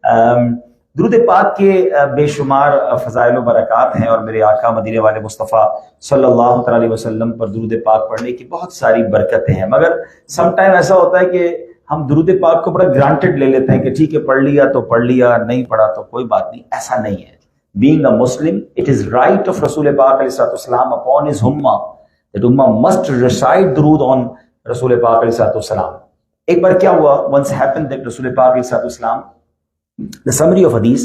درود پاک کے بے شمار فضائل و برکات ہیں، اور میرے آقا مدینے والے مصطفیٰ صلی اللہ تعالی علیہ وسلم پر درود پاک پڑھنے کی بہت ساری برکتیں ہیں، مگر سم ٹائم ایسا ہوتا ہے کہ ہم درود پاک کو بڑا گرانٹڈ لے لیتے ہیں کہ ٹھیک ہے پڑھ لیا تو پڑھ لیا، نہیں پڑھا تو کوئی بات نہیں. ایسا نہیں ہے. Being a Muslim, it is right of Rasul Pak ﷺ upon his ummah that ummah must recite durood on Rasul Pak ﷺ. ایک بار کیا ہوا, once happened that Rasul Pak ﷺ, the summary of hadith,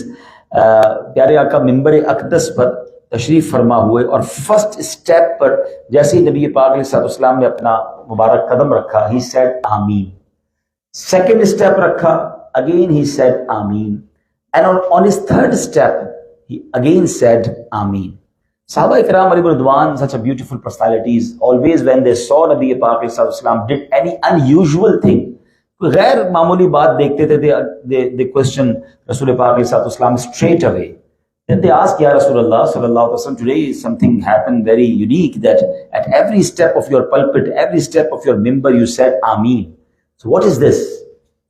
پیارے آقا ممبر اقدس پر تشریف فرما ہوئے اور فرسٹ اسٹیپ پر جیسے ہی نبی پاک علیہ السلام نے اپنا مبارک قدم رکھا, he said آمین. سیکنڈ اسٹیپ رکھا, again he said آمین. And on his third step he again said آمین. صحابہ اکرام علیہ رضوان, such a beautiful personalities, always when they saw Nabi Pak علیہ السلام did any unusual thing, غیر معمولی بات دیکھتے تھے, they question رسول پاک علیہ السلام straight away. Then they ask, Ya Rasulullah sallallahu alaihi wasallam, today something happened very unique that at every step of your pulpit, every step of your mimbar you said Ameen. So what is this?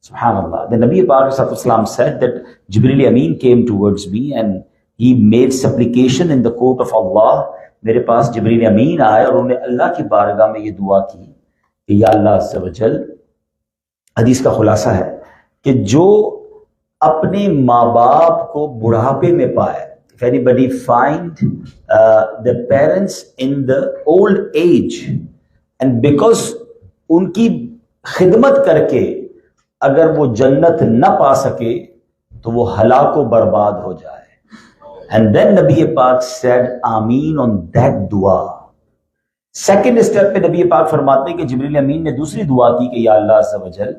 Subhanallah. The Nabi Pak sallallahu alaihi wasallam said that Jibreel Ameen came towards me and he made supplication in the court of Allah. میرے پاس جبریل امین آئے اور انہوں نے اللہ کی بارگاہ میں یہ دعا کی کہ یا اللہ عز و جل, حدیث کا خلاصہ ہے کہ جو اپنے ماں باپ کو بڑھاپے میں پائے, if anybody find the parents in the old age and because ان کی خدمت کر کے اگر وہ جنت نہ پا سکے تو وہ ہلاک و برباد ہو جائے. And then Nabi Pak said Ameen on that dua. Second step پہ نبی پاک فرماتے ہیں کہ جبریل امین نے دوسری دعا کی کہ یا اللہ عز و جل,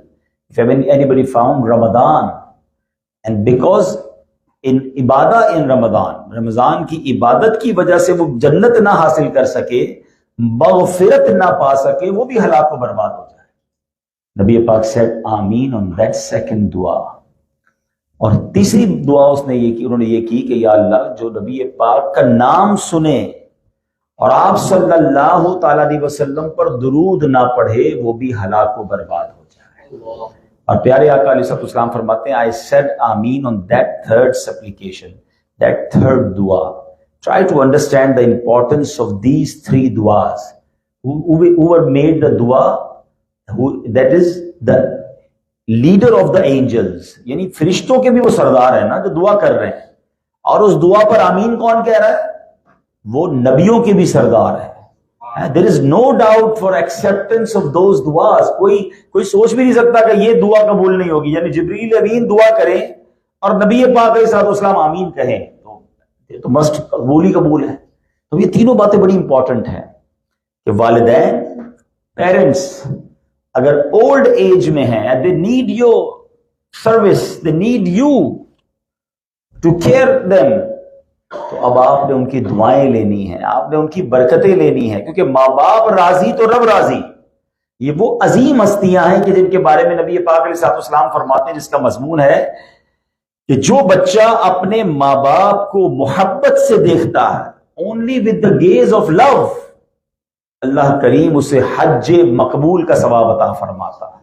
if anybody found Ramadan and because in ibadah in رمضان کی عبادت کی وجہ سے وہ جنت نہ حاصل کر سکے, مغفرت نہ پا سکے, وہ بھی ہلاک و برباد ہو جائے. نبی پاک said Ameen on that second dua. اور تیسری دعا انہوں نے یہ کی کہ یا اللہ جو نبی پاک کا نام سنے اور آپ صلی اللہ تعالی علیہ وسلم پر درود نہ پڑھے وہ بھی ہلاک و برباد ہو جائے. اور پیارے آقا علیہ السلام فرماتے ہیں I said Ameen on that third supplication, that third dua. Try to understand the importance of these three duas. Whoever made the dua, that is the leader of the angels, یعنی فرشتوں کے بھی وہ سردار ہے نا جو دعا کر رہے ہیں, اور اس دعا پر آمین کون کہہ رہا ہے؟ وہ نبیوں کے بھی سردار ہے. There is no doubt for acceptance of those duas. کوئی سوچ بھی نہیں سکتا کہ یہ دعا قبول نہیں ہوگی, یعنی جبریل امین دعا کریں اور نبی پاک علیہ السلام آمین کہیں تو یہ تو مسٹ قبول ہی قبول ہے. تو یہ تینوں باتیں بڑی امپورٹنٹ ہیں کہ والدین, پیرنٹس اگر اولڈ ایج میں ہیں, they need your service, they need you to care them, تو اب آپ نے ان کی دعائیں لینی ہیں, آپ نے ان کی برکتیں لینی ہیں, کیونکہ ماں باپ راضی تو رب راضی. یہ وہ عظیم ہستیاں ہیں کہ جن کے بارے میں نبی پاک علیہ السلام فرماتے ہیں, جس کا مضمون ہے کہ جو بچہ اپنے ماں باپ کو محبت سے دیکھتا ہے, only with the gaze of love, اللہ کریم اسے حج مقبول کا ثواب عطا فرماتا ہے.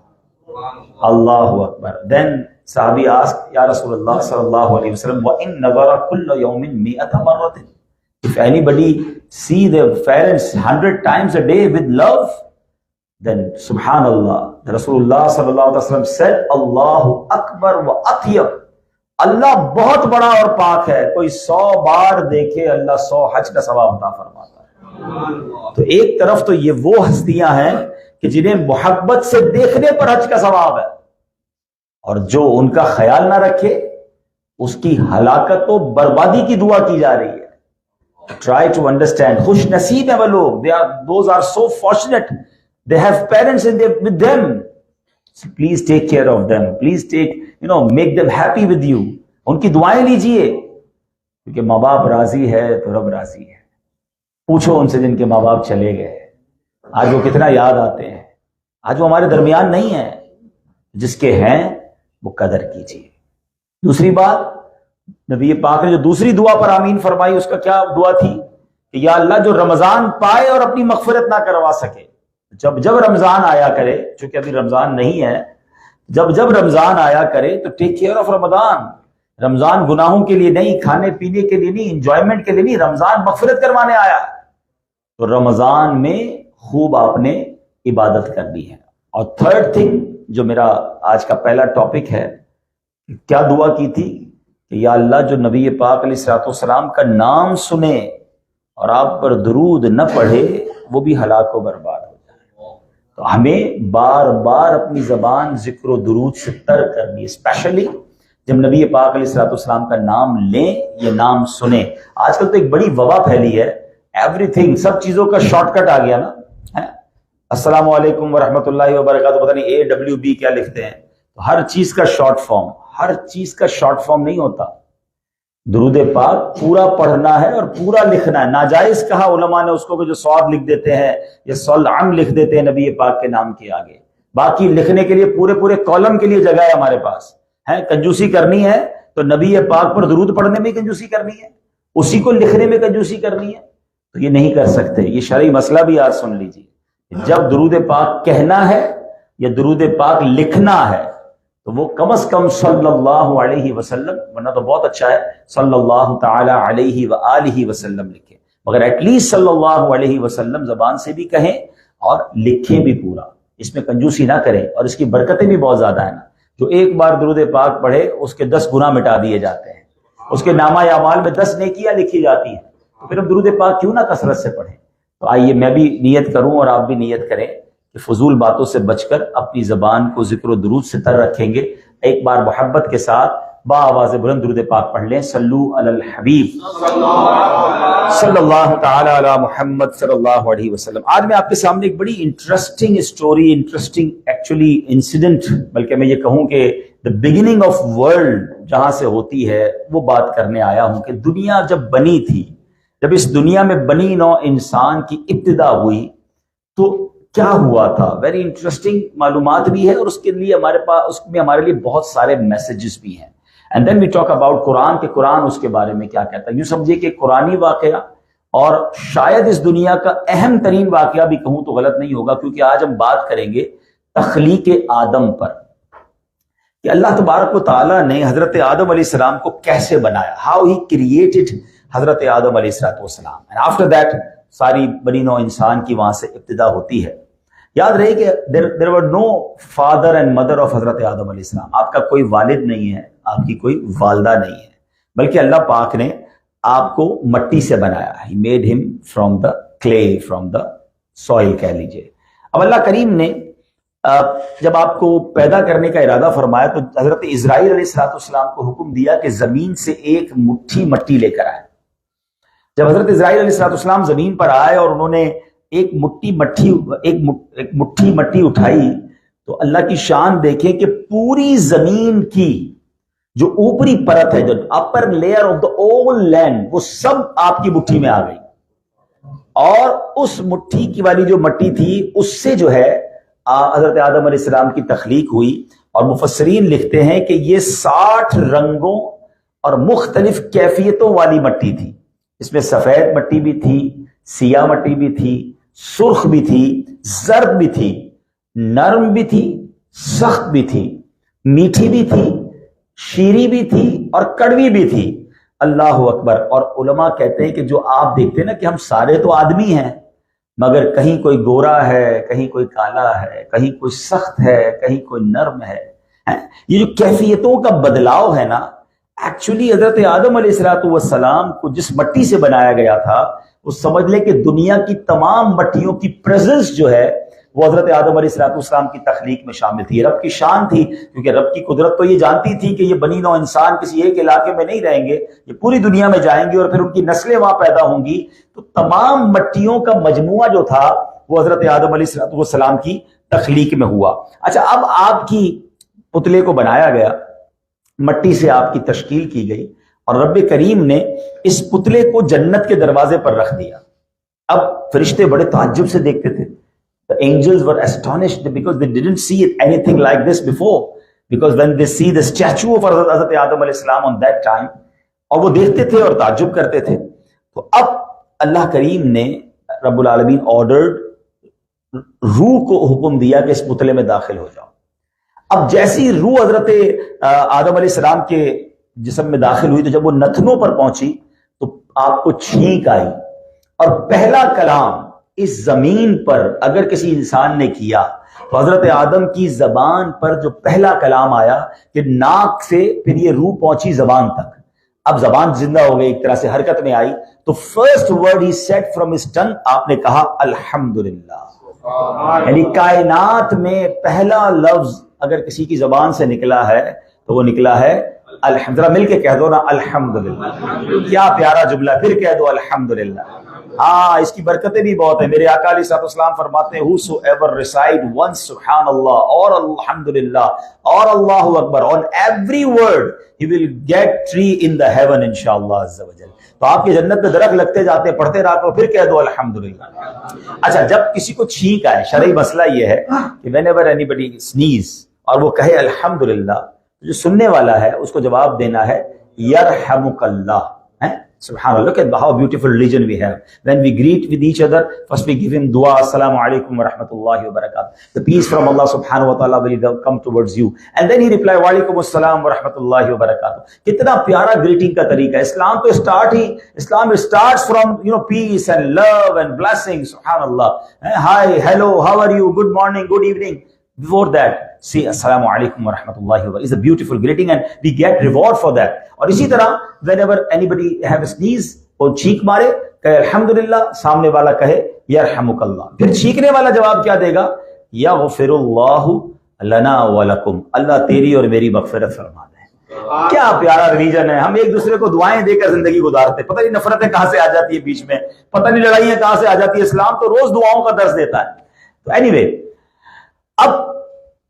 اللہ اکبر. Then صحابی asked, یا رسول اللہ صلی اللہ علیہ وسلم, وَإِن نَظَرَ كُلَّ يَوْمٍ 100 مَرَّةٍ, if anybody see their parents 100 times a day with love, then subhanallah, the Rasulullah صلی اللہ علیہ وسلم said, اللہ اکبر و اطیب, اللہ بہت بڑا اور پاک ہے, کوئی 100 بار دیکھے اللہ 100 حج کا ثواب عطا فرماتا ہے. تو ایک طرف تو یہ وہ ہستیاں ہیں کہ جنہیں محبت سے دیکھنے پر حج کا ثواب ہے, اور جو ان کا خیال نہ رکھے اس کی ہلاکت و بربادی کی دعا کی جا رہی ہے. Try to understand. خوش نصیب ہیں وہ لوگ, those are so fortunate, they have parents with them. So please take care of them, please make them happy with you. ان کی دعائیں لیجئے, کیونکہ ماں باپ راضی ہے تو رب راضی ہے. پوچھو ان سے جن کے ماں باپ چلے گئے, آج وہ کتنا یاد آتے ہیں. آج وہ ہمارے درمیان نہیں ہیں, جس کے ہیں وہ قدر کیجیے. دوسری بات, نبی پاک نے جو دوسری دعا پر آمین فرمائی, اس کا کیا دعا تھی کہ یا اللہ جو رمضان پائے اور اپنی مغفرت نہ کروا سکے, جب رمضان آیا کرے, چونکہ ابھی رمضان نہیں ہے, جب رمضان آیا کرے تو ٹیک کیئر آف رمضان. رمضان گناہوں کے لیے نہیں، کھانے پینے کے لیے نہیں، انجوائمنٹ کے لیے نہیں، رمضان مغفرت کروانے آیا ہے۔ تو رمضان میں خوب آپ نے عبادت کرنی ہے۔ اور تھرڈ تھنگ جو میرا آج کا پہلا ٹاپک ہے، کیا دعا کی تھی کہ یا اللہ جو نبی پاک علیہ الصلوۃ والسلام کا نام سنے اور آپ پر درود نہ پڑھے وہ بھی ہلاک و برباد ہو جائے۔ تو ہمیں بار بار اپنی زبان ذکر و درود سے تر کرنی ہے، اسپیشلی جب نبی پاک علیہ الصلوۃ والسلام کا نام لیں یا نام سنیں۔ آج کل تو ایک بڑی وبا پھیلی ہے، ایوری تھنگ، سب چیزوں کا شارٹ کٹ آ گیا نا۔ السلام علیکم ورحمۃ اللہ وبرکاتہ، پتہ نہیں AWB کیا لکھتے ہیں۔ تو ہر چیز کا شارٹ فارم، ہر چیز کا شارٹ فارم نہیں ہوتا۔ درود پاک پورا پڑھنا ہے اور پورا لکھنا ہے۔ ناجائز کہا علماء نے اس کو کہ جو صاد لکھ دیتے ہیں یا صل عن لکھ دیتے ہیں نبی پاک کے نام کے آگے، باقی لکھنے کے لیے پورے کالم کے لیے جگہ ہے ہمارے پاس ہے۔ کنجوسی کرنی ہے تو نبی پاک پر درود پڑھنے میں کنجوسی کرنی ہے، اسی کو لکھنے میں کنجوسی کرنی ہے، تو یہ نہیں کر سکتے۔ یہ شرعی مسئلہ بھی آج سن لیجیے، جب درود پاک کہنا ہے یا درود پاک لکھنا ہے تو وہ کم از کم صلی اللہ علیہ وسلم، ورنہ تو بہت اچھا ہے صلی اللہ تعالی علیہ وآلہ وسلم لکھیں، مگر ایٹ لیسٹ صلی اللہ علیہ وسلم زبان سے بھی کہیں اور لکھیں بھی پورا، اس میں کنجوسی نہ کریں۔ اور اس کی برکتیں بھی بہت زیادہ ہیں نا، جو ایک بار درود پاک پڑھے اس کے 10 گناہ مٹا دیے جاتے ہیں، اس کے نامہ اعمال میں 10 نیکیاں لکھی جاتی ہیں۔ تو پھر ہم درود پاک کیوں نہ کثرت سے پڑھیں؟ تو آئیے میں بھی نیت کروں اور آپ بھی نیت کریں کہ فضول باتوں سے بچ کر اپنی زبان کو ذکر و درود سے تر رکھیں گے۔ ایک بار محبت کے ساتھ با آواز بلند درود پاک پڑھ لیں، صلو علی الحبیب صلی اللہ تعالی علی محمد صلی اللہ علیہ وسلم۔ آج میں آپ کے سامنے ایک بڑی interesting story, interesting actually incident, بلکہ میں یہ کہوں کہ دا بگننگ آف ورلڈ جہاں سے ہوتی ہے وہ بات کرنے آیا ہوں کہ دنیا جب بنی تھی، جب اس دنیا میں بنی نوع انسان کی ابتدا ہوئی تو کیا ہوا تھا۔ ویری انٹرسٹنگ معلومات بھی ہے اور اس کے لیے ہمارے پاس، اس میں ہمارے لیے بہت سارے میسیجز بھی ہیں۔ And then we talk about Quran, کہ قرآن اس کے بارے میں کیا کہتا ہے۔ یوں سمجھے کہ قرآنی واقعہ، اور شاید اس دنیا کا اہم ترین واقعہ بھی کہوں تو غلط نہیں ہوگا، کیونکہ آج ہم بات کریں گے تخلیق آدم پر، کہ اللہ تبارک و تعالیٰ نے حضرت آدم علیہ السلام کو کیسے بنایا، ہاؤ ہی کریٹڈ حضرت آدم علیہ السلام۔ اینڈ آفٹر دیٹ ساری بنی نوع انسان کی وہاں سے ابتدا ہوتی ہے۔ یاد رہے کہ there were no father and mother of حضرت آدم علیہ السلام۔ آپ کا کوئی والد نہیں ہے، آپ کی کوئی والدہ نہیں ہے، بلکہ اللہ پاک نے آپ کو مٹی سے بنایا۔ He made him from the clay, from the soil کہہ لیجئے۔ اب اللہ کریم نے جب آپ کو پیدا کرنے کا ارادہ فرمایا تو حضرت اسرائیل علیہ السلام کو حکم دیا کہ زمین سے ایک مٹھی مٹی لے کر آئے۔ جب حضرت اسرائیل علیہ السلام زمین پر آئے اور انہوں نے ایک مٹھی مٹی اٹھائی تو اللہ کی شان دیکھیں کہ پوری زمین کی جو اوپری پرت ہے، جو اپر لیئر آف دا اول لینڈ، وہ سب آپ کی مٹھی میں آ گئی، اور اس مٹھی کی والی جو مٹی تھی اس سے جو ہے حضرت آدم علیہ السلام کی تخلیق ہوئی۔ اور مفسرین لکھتے ہیں کہ یہ 60 رنگوں اور مختلف کیفیتوں والی مٹی تھی۔ اس میں سفید مٹی بھی تھی، سیاہ مٹی بھی تھی، سرخ بھی تھی، زرد بھی تھی، نرم بھی تھی، سخت بھی تھی، میٹھی بھی تھی، شیریں بھی تھی اور کڑوی بھی تھی۔ اللہ اکبر۔ اور علماء کہتے ہیں کہ جو آپ دیکھتے ہیں نا کہ ہم سارے تو آدمی ہیں، مگر کہیں کوئی گورا ہے، کہیں کوئی کالا ہے، کہیں کوئی سخت ہے، کہیں کوئی نرم ہے۔ یہ جو کیفیتوں کا بدلاؤ ہے نا، ایکچولی حضرت آدم علیہ السلام کو جس مٹی سے بنایا گیا تھا، وہ سمجھ لے کہ دنیا کی تمام مٹیوں کی پریزنس جو ہے وہ حضرت آدم علیہ السلام کی تخلیق میں شامل تھی۔ رب کی شان تھی، کیونکہ رب کی قدرت تو یہ جانتی تھی کہ یہ بنی نوع انسان کسی ایک علاقے میں نہیں رہیں گے، یہ پوری دنیا میں جائیں گے اور پھر ان کی نسلیں وہاں پیدا ہوں گی۔ تو تمام مٹیوں کا مجموعہ جو تھا وہ حضرت آدم علیہ السلام کی تخلیق میں ہوا۔ اچھا، اب آپ کی پتلے کو بنایا گیا، مٹی سے آپ کی تشکیل کی گئی، اور رب کریم نے اس پتلے کو جنت کے دروازے پر رکھ دیا۔ اب فرشتے بڑے تعجب سے دیکھتے تھے۔ The angels were astonished because they didn't see anything like this before, because when they see the statue of حضرت آدم علیہ السلام on that time، اور وہ دیکھتے تھے اور تعجب کرتے تھے۔ تو اب اللہ کریم نے رب العالمین آرڈرڈ، روح کو حکم دیا کہ اس پتلے میں داخل ہو جاؤ۔ اب جیسی روح حضرت آدم علیہ السلام کے جسم میں داخل ہوئی تو جب وہ نتنوں پر پہنچی تو آپ کو چھینک آئی، اور پہلا کلام اس زمین پر اگر کسی انسان نے کیا تو حضرت آدم کی زبان پر جو پہلا کلام آیا کہ ناک سے پھر یہ روح پہنچی زبان تک، اب زبان زندہ ہو گئی، ایک طرح سے حرکت میں آئی، تو فرسٹ ورڈ ہی سیٹ فرام ہز ٹنگ، آپ نے کہا الحمدللہ۔ یعنی کائنات میں پہلا لفظ اگر کسی کی زبان سے نکلا ہے تو وہ نکلا ہے الحمدللہ۔ مل کے کہہ دو نا الحمدللہ، کیا پیارا جملہ، پھر کہہ دو الحمدللہ۔ ہاں اس کی برکتیں بھی بہت ہیں، میرے آقا علیہ الصلوۃ والسلام فرماتے ہیں whosoever recite once سبحان اللہ اور الحمدللہ اور اللہ اکبر on every word he will get tree in the heaven انشاءاللہ عز و جل۔ تو آپ کی جنت میں درخت لگتے جاتے ہیں، پڑھتے رہا کرو، پھر کہہ دو الحمدللہ۔ اچھا جب کسی کو چھینک آئے، شرعی مسئلہ یہ ہے کہ whenever anybody sneeze اور وہ کہے الحمدللہ، جو سننے والا ہے اس کو جواب دینا ہے یرحمک اللہ۔ سبحان اللہ، look at how beautiful religion we have. When we greet with each other, first we give him dua, assalamu alaikum wa rahmatullahi wa barakatuh. The peace from Allah subhanahu wa ta'ala will come towards you. And then he reply, wa alaikum assalam wa rahmatullahi wa barakatuh. کتنا پیارا greeting کا طریقہ ہے۔ اسلام تو اسلام starts from peace and love and blessing. سبحان اللہ۔ Hi, hello, how are you? Good morning, good evening. Before that, say assalamu alaikum wa rahmatullahi wa barakatuh. It's a beautiful greeting and we get reward for that. اور اسی طرح whenever anybody have a sneeze اور چھینک مارے کہے الحمدللہ، سامنے والا کہے یرحمک اللہ، پھر چھینکنے والا جواب کیا دے گا؟ یغفر اللہ لنا ولکم، اللہ تیری اور میری مغفرت فرما دے۔ کیا پیارا ریلیجن ہے، ہم ایک دوسرے کو دعائیں دے کر زندگی گزارتے، پتہ نہیں نفرتیں کہاں سے آ جاتی ہے بیچ میں، پتہ نہیں لڑائیاں کہاں سے آ جاتی ہے۔ اسلام تو روز دعاؤں کا درس دیتا ہے۔ تو اینی وے، اب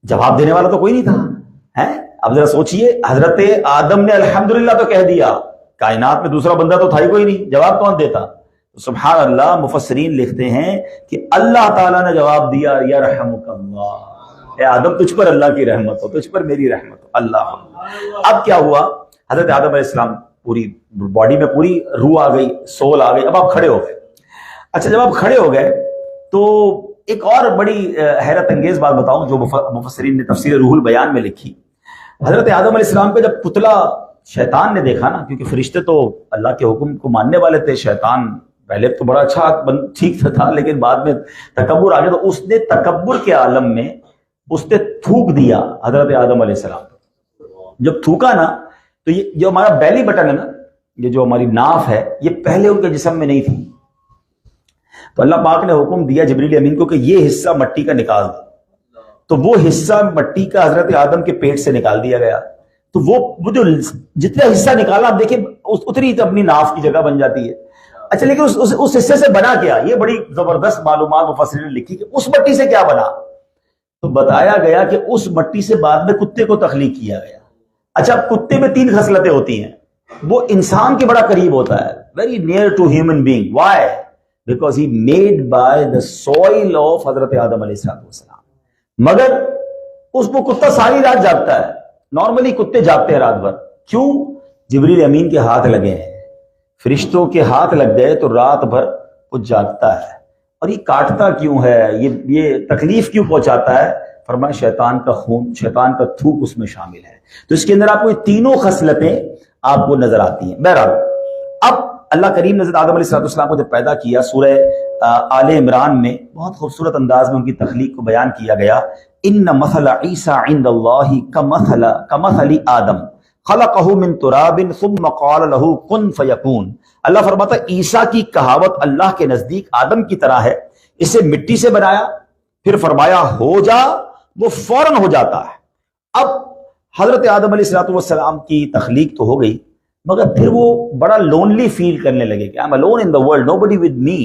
جواب دینے والا تو کوئی نہیں تھا۔ اب ذرا سوچئے، حضرت آدم نے الحمدللہ تو کہہ دیا، کائنات میں دوسرا بندہ تو تھا ہی کوئی نہیں، جواب کون دیتا؟ سبحان اللہ، مفسرین لکھتے ہیں کہ اللہ تعالیٰ نے جواب دیا یرحمک اللہ، اے آدم تجھ پر اللہ کی رحمت ہو، تجھ پر میری رحمت ہو، اللہ۔ اب کیا ہوا؟ حضرت آدم علیہ السلام پوری باڈی میں پوری روح آ گئی، سول آ گئی، اب آپ کھڑے ہو گئے۔ اچھا جب آپ کھڑے ہو گئے تو ایک اور بڑی حیرت انگیز بات بتاؤں جو مفسرین نے تفسیر روح البیان میں لکھی۔ حضرت آدم علیہ السلام کا جب پتلا شیطان نے دیکھا نا، کیونکہ فرشتے تو اللہ کے حکم کو ماننے والے تھے، شیطان پہلے تو بڑا اچھا ٹھیک تھا لیکن بعد میں تکبر آ گیا، تو اس نے تکبر کے عالم میں اس نے تھوک دیا حضرت آدم علیہ السلام۔ جب تھوکا نا تو یہ جو ہمارا بیلی بٹن ہے نا، یہ جو ہماری ناف ہے، یہ پہلے ان کے جسم میں نہیں تھی، تو اللہ پاک نے حکم دیا جبریل امین کو کہ یہ حصہ مٹی کا نکال دو، تو وہ حصہ مٹی کا حضرت آدم کے پیٹ سے نکال دیا گیا۔ تو وہ جو جتنا حصہ نکالا آپ دیکھیں اتنی تو اپنی ناف کی جگہ بن جاتی ہے۔ اچھا لیکن اس حصے سے بنا کیا؟ یہ بڑی زبردست معلومات مفسرین نے لکھی کہ اس مٹی سے کیا بنا، تو بتایا گیا کہ اس مٹی سے بعد میں کتے کو تخلیق کیا گیا۔ اچھا کتے میں 3 خصلتیں ہوتی ہیں، وہ انسان کے بڑا قریب ہوتا ہے، very near to human being. Why? Because he made by the soil of حضرت آدم علیہ السلام۔ مگر اس کو کتا ساری رات جاگتا ہے، نارملی کتے جاگتے ہیں رات بھر، کیوں؟ جبریل امین کے ہاتھ لگے ہیں، فرشتوں کے ہاتھ لگ گئے تو رات بھر وہ جاگتا ہے۔ اور یہ کاٹتا کیوں ہے، یہ تکلیف کیوں پہنچاتا ہے؟ فرمایا شیطان کا خون، شیطان کا تھوک اس میں شامل ہے۔ تو اس کے اندر آپ کو یہ تینوں خصلتیں آپ کو نظر آتی ہیں۔ بہرحال اب اللہ کریم نے حضرت آدم علیہ السلام کو جب پیدا کیا، سورہ آل عمران میں بہت خوبصورت انداز میں ان کی تخلیق کو بیان کیا گیا۔ ان مثل عیسیٰ عند اللہ کمثل آدم خلقہ من تراب ثم قال له کن فیکون۔ اللہ فرماتا ہے عیسیٰ کی کہاوت اللہ کے نزدیک آدم کی طرح ہے، اسے مٹی سے بنایا پھر فرمایا ہو جا، وہ فوراً ہو جاتا ہے۔ اب حضرت آدم علیہ السلام کی تخلیق تو ہو گئی، مگر پھر وہ بڑا لونلی فیل کرنے لگے کہ I'm alone in the world, nobody with me۔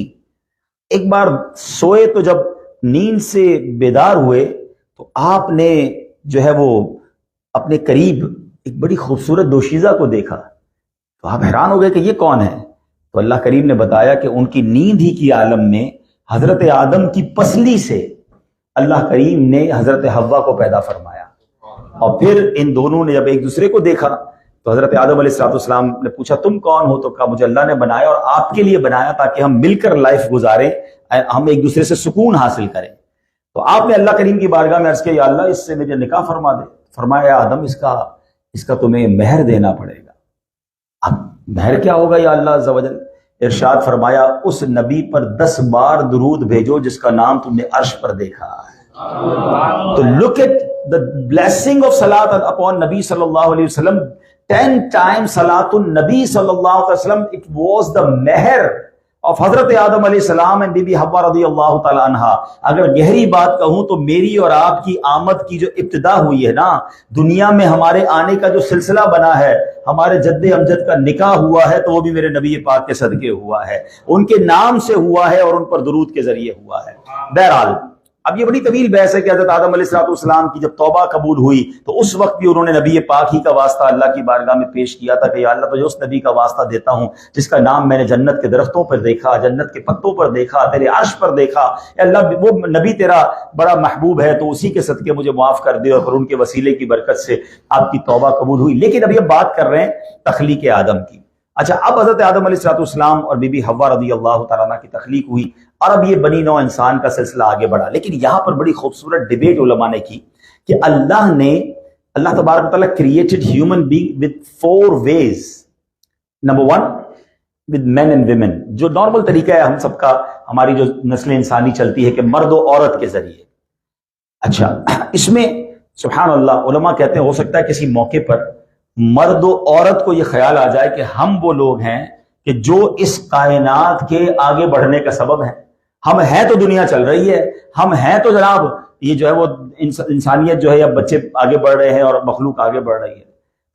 ایک بار سوئے تو جب نیند سے بیدار ہوئے تو آپ نے جو ہے وہ اپنے قریب ایک بڑی خوبصورت دوشیزہ کو دیکھا، تو آپ حیران ہو گئے کہ یہ کون ہے؟ تو اللہ کریم نے بتایا کہ ان کی نیند ہی کی عالم میں حضرت آدم کی پسلی سے اللہ کریم نے حضرت حوا کو پیدا فرمایا۔ اور پھر ان دونوں نے جب ایک دوسرے کو دیکھا تو حضرت آدم علیہ السلام نے پوچھا تم کون ہو؟ تو کہا مجھے اللہ نے بنایا اور آپ کے لیے بنایا تاکہ ہم مل کر لائف گزاریں، ہم ایک دوسرے سے سکون حاصل کریں۔ تو آپ نے اللہ کریم کی بارگاہ میں عرض کیا یا اللہ اس سے مجھے نکاح فرما دے۔ فرمایا آدم اس کا تمہیں مہر دینا پڑے گا۔ مہر کیا ہوگا یا اللہ عز و جل؟ ارشاد فرمایا اس نبی پر 10 بار درود بھیجو جس کا نام تم نے عرش پر دیکھا ہے. تو look at the blessing of salat upon Nabi sallallahu alaihi wasallam. 10 times salatun Nabi sallallahu alaihi wasallam. It was the meher of حضرت آدم علیہ السلام and بی بی حوا رضی اللہ تعالی عنہا. اگر گہری بات کہوں تو میری اور آپ کی آمد کی جو ابتدا ہوئی ہے نا دنیا میں، ہمارے آنے کا جو سلسلہ بنا ہے، ہمارے جد امجد کا نکاح ہوا ہے تو وہ بھی میرے نبی پاک کے صدقے ہوا ہے، ان کے نام سے ہوا ہے اور ان پر درود کے ذریعے ہوا ہے. بہرحال اب یہ بڑی طویل بحث ہے کہ حضرت آدم علیہ السلام کی جب توبہ قبول ہوئی تو اس وقت بھی انہوں نے نبی پاک ہی کا واسطہ اللہ کی بارگاہ میں پیش کیا تھا کہ یا اللہ تجھے اس نبی کا واسطہ دیتا ہوں جس کا نام میں نے جنت کے درختوں پر دیکھا، جنت کے پتوں پر دیکھا، تیرے عرش پر دیکھا. اے اللہ وہ نبی تیرا بڑا محبوب ہے تو اسی کے صدقے مجھے معاف کر دے، اور پھر ان کے وسیلے کی برکت سے آپ کی توبہ قبول ہوئی. لیکن ابھی اب بات کر رہے ہیں تخلیق آدم کی. اچھا، اب حضرت آدم علیہ السلام اور بی بی حوا رضی اللہ تعالیٰ عنہ کی تخلیق ہوئی اور اب یہ بنی نوع انسان کا سلسلہ آگے بڑھا. لیکن یہاں پر بڑی خوبصورت ڈیبیٹ علماء نے کی کہ اللہ تبارک و تعالیٰ created human being with 4 ways. Number 1 with men and women, جو نارمل طریقہ ہے ہم سب کا، ہماری جو نسل انسانی چلتی ہے کہ مرد و عورت کے ذریعے. اچھا، اس میں سبحان اللہ علماء کہتے ہیں ہو سکتا ہے کسی موقع پر مرد و عورت کو یہ خیال آ جائے کہ ہم وہ لوگ ہیں کہ جو اس کائنات کے آگے بڑھنے کا سبب ہیں. ہم ہیں تو دنیا چل رہی ہے، ہم ہیں تو جناب یہ جو ہے وہ انسانیت جو ہے یا بچے آگے بڑھ رہے ہیں اور مخلوق آگے بڑھ رہی ہے.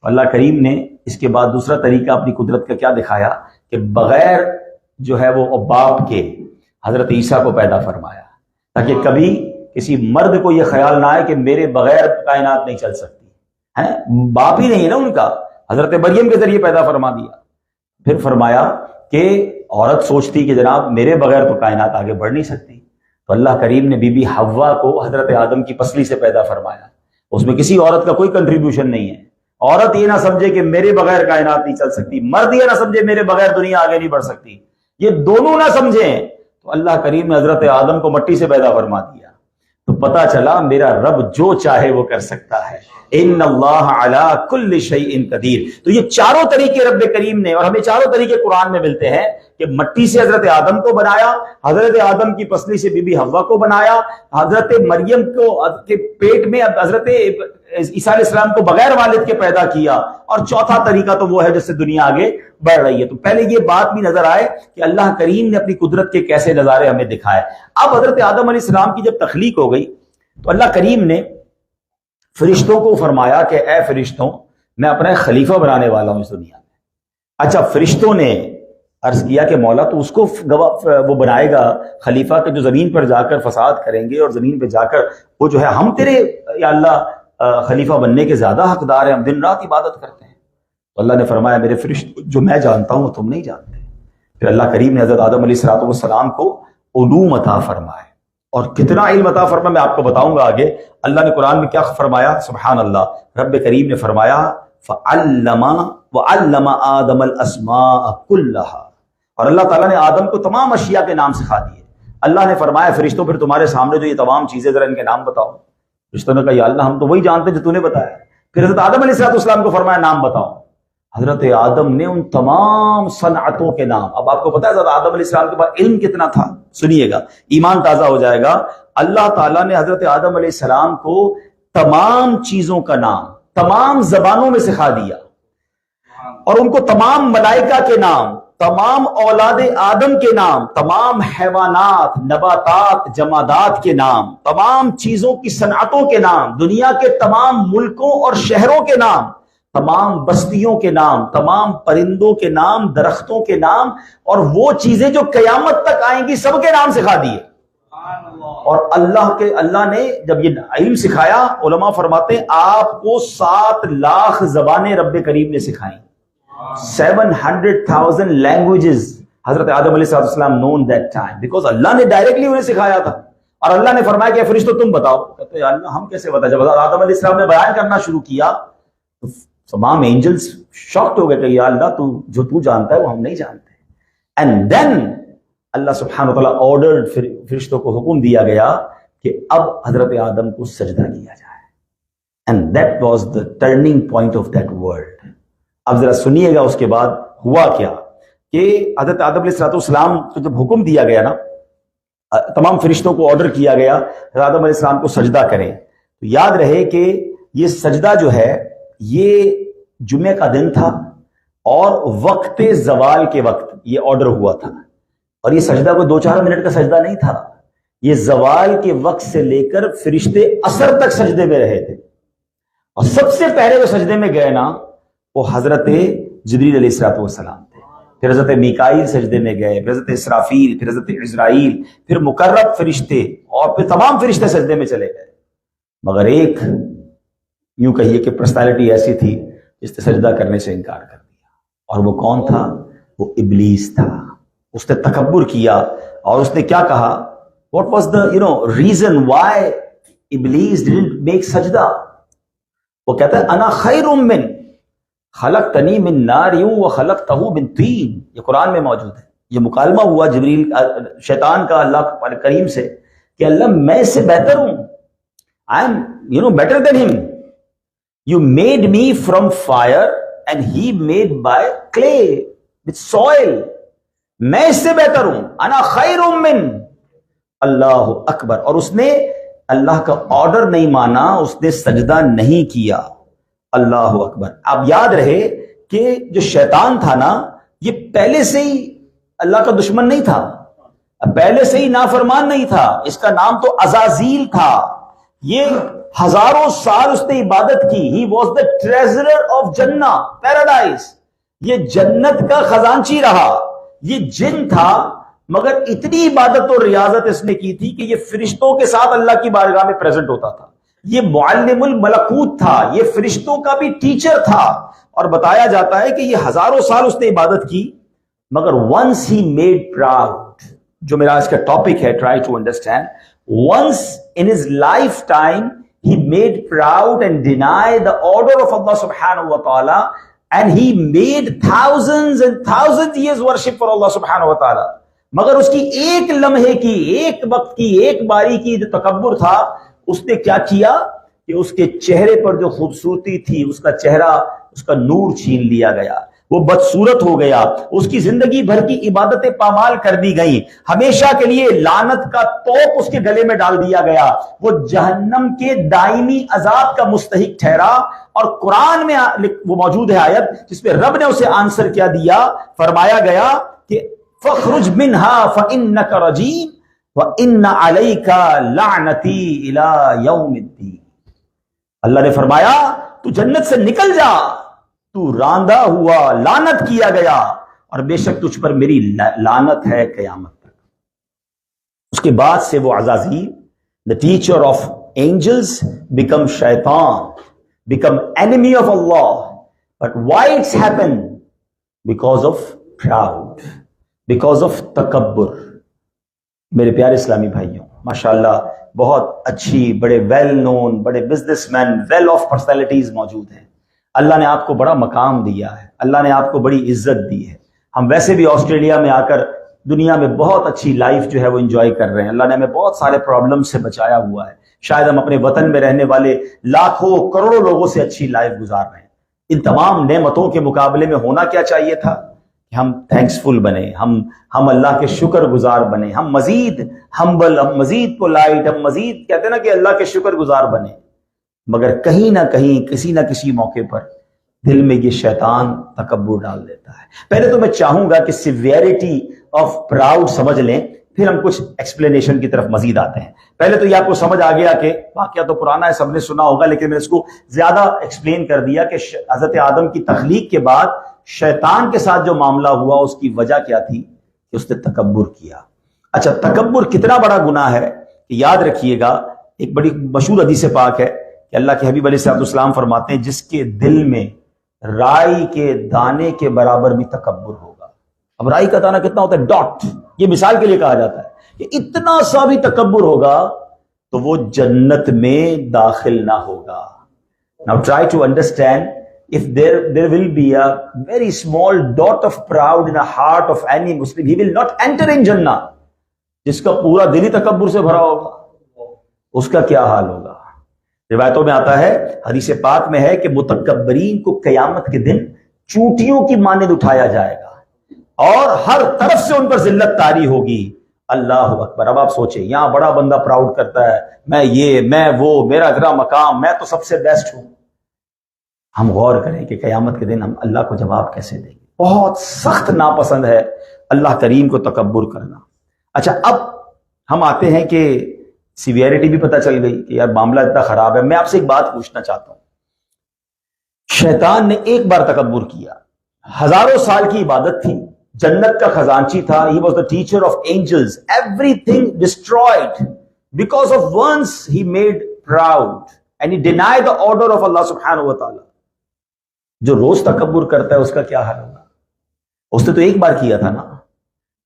اللہ کریم نے اس کے بعد دوسرا طریقہ اپنی قدرت کا کیا دکھایا کہ بغیر جو ہے وہ باپ کے حضرت عیسیٰ کو پیدا فرمایا، تاکہ کبھی کسی مرد کو یہ خیال نہ آئے کہ میرے بغیر کائنات نہیں چل سکتی ہے. باپ ہی نہیں ہے نا ان کا، حضرت مریم کے ذریعے پیدا فرما دیا. پھر فرمایا کہ عورت سوچتی کہ جناب میرے بغیر تو کائنات آگے بڑھ نہیں سکتی، تو اللہ کریم نے بی بی حوا کو حضرت آدم کی پسلی سے پیدا فرمایا. اس میں کسی عورت کا کوئی کنٹریبیوشن نہیں ہے. عورت یہ نہ سمجھے کہ میرے بغیر کائنات نہیں چل سکتی، مرد یہ نہ سمجھے میرے بغیر دنیا آگے نہیں بڑھ سکتی. یہ دونوں نہ سمجھیں تو اللہ کریم نے حضرت آدم کو مٹی سے پیدا فرما دیا. تو پتا چلا میرا رب جو چاہے وہ کر سکتا ہے. ان اللہ علی کل شیء قدیر. تو یہ چاروں طریقے رب کریم نے، اور ہمیں چاروں طریقے قرآن میں ملتے ہیں کہ مٹی سے حضرت آدم کو بنایا، حضرت آدم کی پسلی سے بی بی حوا کو بنایا، حضرت مریم کو کے پیٹ میں حضرت عیسیٰ علیہ السلام کو بغیر والد کے پیدا کیا، اور چوتھا طریقہ تو وہ ہے جس سے دنیا آگے بڑھ رہی ہے. تو پہلے یہ بات بھی نظر آئے کہ اللہ کریم نے اپنی قدرت کے کیسے نظارے ہمیں دکھائے. اب حضرت آدم علیہ السلام کی جب تخلیق ہو گئی تو اللہ کریم نے فرشتوں کو فرمایا کہ اے فرشتوں، میں اپنا خلیفہ بنانے والا ہوں اس دنیا میں. اچھا، فرشتوں نے عرض کیا کہ مولا تو اس کو وہ بنائے گا خلیفہ کہ جو زمین پر جا کر فساد کریں گے، اور زمین پہ جا کر وہ جو ہے ہم تیرے یا اللہ خلیفہ بننے کے زیادہ حقدار ہیں، ہم دن رات عبادت کرتے ہیں. تو اللہ نے فرمایا میرے فرشتوں جو میں جانتا ہوں تم نہیں جانتے. پھر اللہ کریم نے حضرت آدم علیہ السلام کو علوم عطا فرمائے، اور کتنا علم عطا فرمایا میں آپ کو بتاؤں گا آگے. اللہ نے قرآن میں کیا فرمایا؟ سبحان اللہ، رب کریم نے فرمایا فَعَلَّمَ آدَمَ الْأَسْمَاءَ كُلَّهَا، اور اللہ تعالیٰ نے آدم کو تمام اشیاء کے نام سکھا دیے. اللہ نے فرمایا فرشتوں پھر تمہارے سامنے جو یہ تمام چیزیں ذرا ان کے نام بتاؤ. فرشتوں نے کہا یا اللہ ہم تو وہی جانتے جو تو نے بتایا. پھر حضرت آدم علیہ السلام کو فرمایا نام بتاؤ. حضرت آدم نے ان تمام صنعتوں کے نام، اب آپ کو پتا ہے حضرت آدم علیہ السلام کے پاس علم کتنا تھا، سنیے گا ایمان تازہ ہو جائے گا. اللہ تعالیٰ نے حضرت آدم علیہ السلام کو تمام چیزوں کا نام تمام زبانوں میں سکھا دیا، اور ان کو تمام ملائکہ کے نام، تمام اولاد آدم کے نام، تمام حیوانات، نباتات، جمادات کے نام، تمام چیزوں کی صنعتوں کے نام، دنیا کے تمام ملکوں اور شہروں کے نام، تمام بستیوں کے نام، تمام پرندوں کے نام، درختوں کے نام، اور وہ چیزیں جو قیامت تک آئیں گی سب کے نام سکھا دیے. اور اللہ نے جب یہ علم سکھایا، علماء فرماتے ہیں آپ کو 7 لاکھ زبانیں رب کریم نے سکھائیں. 700,000 languages حضرت آدم علیہ السلام known that time because اللہ نے ڈائریکٹلی انہیں سکھایا تھا. اور اللہ نے فرمایا کہ فرشتوں تم بتاؤ. کہتے ہیں اللہ ہم کیسے بتائیں؟ جب آدم علیہ السلام نے بیان کرنا شروع کیا تو تمام اینجلز شاکڈ ہو گئے کہ یا اللہ جو تو جانتا ہے وہ ہم نہیں جانتے. اینڈ دین اللہ سبحانہ وتعالیٰ آرڈرڈ، فرشتوں کو حکم دیا گیا کہ اب حضرت آدم کو سجدہ کیا جائے. And that was the turning point of that world. اب ذرا سنیے گا اس کے بعد ہوا کیا کہ حضرت آدم علیہ السلام کو جب حکم دیا گیا نا، تمام فرشتوں کو آرڈر کیا گیا حضرت آدم علیہ السلام کو سجدہ کریں، تو یاد رہے کہ یہ سجدہ جو ہے یہ جمعے کا دن تھا اور وقت زوال کے وقت یہ آرڈر ہوا تھا، اور یہ سجدہ کوئی 2-4 منٹ کا سجدہ نہیں تھا، یہ زوال کے وقت سے لے کر فرشتے عصر تک سجدے میں رہے تھے، اور سب سے پہلے جو سجدے میں گئے نا وہ حضرت جبریل علیہ السلام تھے، پھر حضرت میکائیل سجدے میں گئے، پھر حضرت اسرافیل، پھر حضرت عزرائیل، پھر مقرب فرشتے، اور پھر تمام فرشتے سجدے میں چلے گئے، مگر ایک یوں کہیے کہ پرسنالٹی ایسی تھی جس نے سجدہ کرنے سے انکار کر دیا، اور وہ کون تھا؟ وہ ابلیس تھا۔ اس نے تکبر کیا اور اس نے کیا کہا؟ What was the reason why Iblis didn't make سجدہ؟ وہ کہتا ہے انا خیر من خلقتنی من نار وخلقتہ من طین، یہ قرآن میں موجود ہے، یہ مکالمہ ہوا جبریل شیطان کا اللہ کریم سے کہ اللہ میں اس سے بہتر ہوں، I am better than him. You made me from fire and he made by clay with soil. میں اس سے بہتر ہوں، انا خیر من، اللہ اکبر۔ اور اس نے اللہ کا آرڈر نہیں مانا، اس نے سجدہ نہیں کیا، اللہ اکبر۔ اب یاد رہے کہ جو شیطان تھا نا یہ پہلے سے ہی اللہ کا دشمن نہیں تھا، پہلے سے ہی نافرمان نہیں تھا، اس کا نام تو عزازیل تھا، یہ ہزاروں سال اس نے عبادت کی، ہی واز دا ٹریزرر آف جنہ پیراڈائز، یہ جنت کا خزانچی رہا، یہ جن تھا مگر اتنی عبادت اور ریاضت اس نے کی تھی کہ یہ فرشتوں کے ساتھ اللہ کی بارگاہ میں پریزنٹ ہوتا تھا، یہ معلم الملکوت تھا، یہ فرشتوں کا بھی ٹیچر تھا، اور بتایا جاتا ہے کہ یہ ہزاروں سال اس نے عبادت کی، مگر once he made proud، جو میرا اس کا ٹاپک ہے try to understand، once in his lifetime he made proud and denied the order of Allah subhanahu wa ta'ala, and he made thousands and thousands years worship for Allah subhanahu wa ta'ala، مگر اس کی ایک لمحے کی، ایک وقت کی، ایک باری کی جو تکبر تھا، اس نے کیا کیا کہ اس کے چہرے پر جو خوبصورتی تھی، اس کا چہرہ، اس کا نور چھین لیا گیا، وہ بدصورت ہو گیا، اس کی زندگی بھر کی عبادتیں پامال کر دی گئیں، ہمیشہ کے لیے لعنت کا توپ اس کے گلے میں ڈال دیا گیا، وہ جہنم کے دائمی عذاب کا مستحق ٹھہرا۔ اور قرآن میں وہ موجود ہے آیت جس میں رب نے اسے آنسر کیا دیا، فرمایا گیا کہ فَاخْرُجْ مِنْهَا فَإِنَّكَ رَجِيمٌ وَإِنَّ عَلَيْكَ لَعْنَتِي إِلَى يَوْمِ الدِّينِ، اللہ نے فرمایا تو جنت سے نکل جا، تو راندہ ہوا، لعنت کیا گیا، اور بے شک تجھ پر میری لعنت ہے قیامت تک۔ اس کے بعد سے وہ عزازیل، the teacher of angels، become شیطان، become enemy of Allah۔ But why it's happened? Because of proud، because of تکبر۔ میرے پیارے اسلامی بھائیوں، ماشاءاللہ بہت اچھی، بڑے ویل نون، بڑے business man, well off personalities موجود ہیں، اللہ نے آپ کو بڑا مقام دیا ہے، اللہ نے آپ کو بڑی عزت دی ہے۔ ہم ویسے بھی آسٹریلیا میں آ کر دنیا میں بہت اچھی لائف جو ہے وہ انجوائے کر رہے ہیں، اللہ نے ہمیں بہت سارے پرابلم سے بچایا ہوا ہے، شاید ہم اپنے وطن میں رہنے والے لاکھوں کروڑوں لوگوں سے اچھی لائف گزار رہے ہیں۔ ان تمام نعمتوں کے مقابلے میں ہونا کیا چاہیے تھا کہ ہم تھینکسفل بنے، ہم اللہ کے شکر گزار بنے، ہم مزید ہمبل، ہم مزید پولائٹ، ہم مزید کہتے ہیں نا کہ اللہ کے شکر گزار بنے، مگر کہیں نہ کہیں کسی نہ کسی موقع پر دل میں یہ شیطان تکبر ڈال دیتا ہے۔ پہلے تو میں چاہوں گا کہ سیویریٹی آف پراؤڈ سمجھ لیں، پھر ہم کچھ ایکسپلینیشن کی طرف مزید آتے ہیں۔ پہلے تو یہ آپ کو سمجھ آ گیا کہ واقعہ تو پرانا ہے، سب نے سنا ہوگا، لیکن میں اس کو زیادہ ایکسپلین کر دیا کہ حضرت آدم کی تخلیق کے بعد شیطان کے ساتھ جو معاملہ ہوا اس کی وجہ کیا تھی کہ اس نے تکبر کیا۔ اچھا، تکبر کتنا بڑا گناہ ہے کہ یاد رکھیے گا، ایک بڑی مشہور حدیث پاک ہے کہ اللہ کے حبیب علیہ السلام فرماتے ہیں جس کے دل میں رائی کے دانے کے برابر بھی تکبر ہوگا۔ اب رائی کا دانہ کتنا ہوتا ہے؟ ڈاٹ، یہ مثال کے لیے کہا جاتا ہے کہ اتنا سا بھی تکبر ہوگا تو وہ جنت میں داخل نہ ہوگا۔ Now try to understand, if there will be a very small dot of pride in the heart of any Muslim, he will not enter in Jannah۔ جس کا پورا دل ہی تکبر سے بھرا ہوگا اس کا کیا حال ہوگا؟ روایتوں میں آتا ہے، حدیث پاک میں ہے کہ متکبرین کو قیامت کے دن چونٹیوں کی مانند اٹھایا جائے گا اور ہر طرف سے ان پر ذلت طاری ہوگی. اللہ اکبر. اب آپ سوچیں, یہاں بڑا بندہ پراؤڈ کرتا ہے, میں یہ میں وہ, میرا اتنا مقام, میں تو سب سے بیسٹ ہوں. ہم غور کریں کہ قیامت کے دن ہم اللہ کو جواب کیسے دیں گے. بہت سخت ناپسند ہے اللہ کریم کو تکبر کرنا. اچھا, اب ہم آتے ہیں کہ سیویرٹی بھی پتہ چل گئی کہ یار معاملہ اتنا خراب ہے. میں آپ سے ایک بات پوچھنا چاہتا ہوں. شیطان نے ایک بار تکبر کیا, ہزاروں سال کی عبادت تھی, جنت کا خزانچی تھا, he was the teacher of angels, everything destroyed because of once he made proud and he denied the order of Allah subhanahu wa ta'ala. جو روز تکبر کرتا ہے اس کا کیا حال ہوگا؟ اس نے تو ایک بار کیا تھا نا.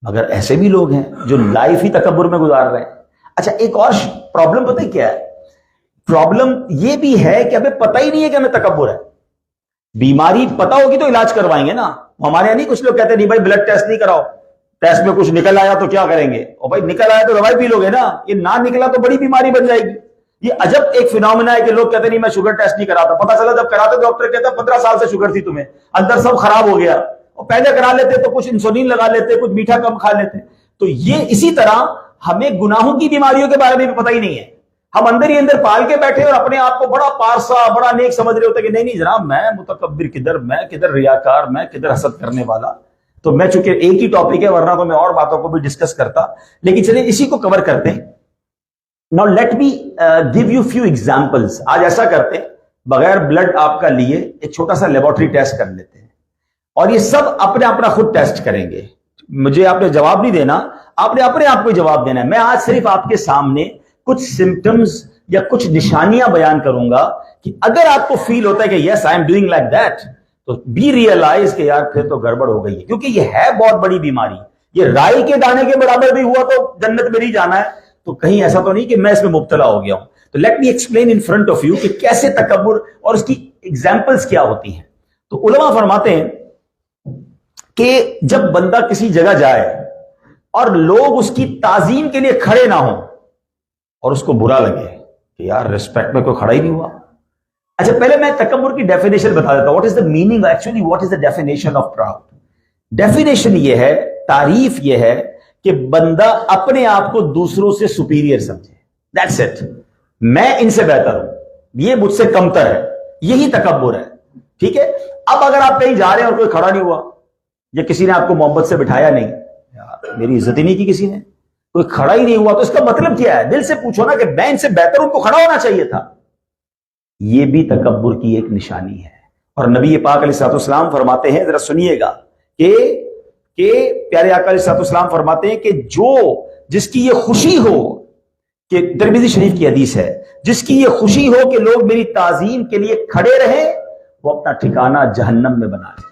مگر ایسے بھی لوگ ہیں جو لائف ہی تکبر میں گزار رہے ہیں. اچھا, ایک اور پرابلم پتہ کیا ہے؟ پرابلم یہ بھی ہے کہ ہمیں پتہ ہی نہیں ہے کہ ہمیں تکبر ہے. بیماری پتہ ہوگی تو علاج کروائیں گے نا. ہمارے یہاں نہیں کچھ لوگ کہتے ہیں نہیں بھائی بلڈ ٹیسٹ نہیں کراؤ, ٹیسٹ میں کچھ نکل آیا تو کیا کریں گے؟ اور بھائی نکل آیا تو دوائی پی لو گے نا. یہ نہ نکلا تو بڑی بیماری بن جائے گی. یہ عجب ایک فینومینا ہے کہ لوگ کہتے ہیں نہیں میں شوگر ٹیسٹ نہیں کراتا. پتہ چلا جب کراتے ڈاکٹر کہتا 15 سال سے شوگر تھی تمہیں, اندر سب خراب ہو گیا. اور پہلے کرا لیتے تو کچھ انسولین لگا لیتے, کچھ میٹھا کم کھا لیتے. تو یہ اسی طرح ہمیں گناہوں کی بیماریوں کے بارے میں بھی پتہ ہی نہیں ہے. ہم اندر ہی اندر پال کے بیٹھے اور اپنے آپ کو بڑا پارسا, بڑا نیک سمجھ رہے ہوتے کہ نہیں جناب, میں متکبر کدھر, میں کدھر ریاکار, میں کدھر حسد کرنے والا. تو میں چونکہ ایک ہی ٹاپک ہے, ورنہ تو میں اور باتوں کو بھی ڈسکس کرتا, لیکن چلیں اسی کو کور کرتے ہیں. Now let me give you few examples. آج ایسا کرتے ہیں, بغیر بلڈ آپ کا لیے ایک چھوٹا سا لیبورٹری ٹیسٹ کر لیتے ہیں, اور یہ سب اپنے اپنا خود ٹیسٹ کریں گے. مجھے آپ نے جواب نہیں دینا, آپ نے اپنے آپ کو جواب دینا ہے. میں آج صرف آپ کے سامنے کچھ سمپٹمز یا کچھ نشانیاں بیان کروں گا کہ اگر آپ کو فیل ہوتا ہے کہ yes I am doing like that, تو بی ریئلائز کہ یار پھر تو گڑبڑ ہو گئی ہے, کیونکہ یہ ہے بہت بڑی بیماری. یہ رائی کے دانے کے برابر بھی ہوا تو جنت میں نہیں جانا ہے. تو کہیں ایسا تو نہیں کہ میں اس میں مبتلا ہو گیا ہوں. تو let me explain in front of you کہ کیسے تکبر اور اس کی ایگزامپلس کیا ہوتی ہیں. تو علماء فرماتے ہیں کہ جب بندہ کسی جگہ جائے اور لوگ اس کی تعظیم کے لیے کھڑے نہ ہوں اور اس کو برا لگے کہ یار ریسپیکٹ میں کوئی کھڑا ہی نہیں ہوا. اچھا, پہلے میں تکبر کی ڈیفینیشن بتا دیتا ہوں. What is the meaning actually, what is the definition of proud. Definition یہ ہے, تعریف یہ ہے کہ بندہ اپنے آپ کو دوسروں سے سپیریئر سمجھے. That's it. میں ان سے بہتر ہوں, یہ مجھ سے کمتر ہے, یہی تکبر ہے. ٹھیک ہے. اب اگر آپ کہیں جا رہے ہیں اور کوئی کھڑا نہیں ہوا, یا کسی نے آپ کو محبت سے بٹھایا نہیں, یار میری عزت ہی نہیں کی کسی نے, کوئی کھڑا ہی نہیں ہوا, تو اس کا مطلب کیا ہے؟ دل سے پوچھو نا کہ میں ان سے بہتر ہوں, کو کھڑا ہونا چاہیے تھا. یہ بھی تکبر کی ایک نشانی ہے. اور نبی پاک علیہ الصلوۃ والسلام فرماتے ہیں, ذرا سنیے گا, کہ پیارے آقا علیہ الصلوۃ والسلام فرماتے ہیں کہ جس کی یہ خوشی ہو, کہ ترمذی شریف کی حدیث ہے, جس کی یہ خوشی ہو کہ لوگ میری تعظیم کے لیے کھڑے رہیں, وہ اپنا ٹھکانہ جہنم میں بنا لے.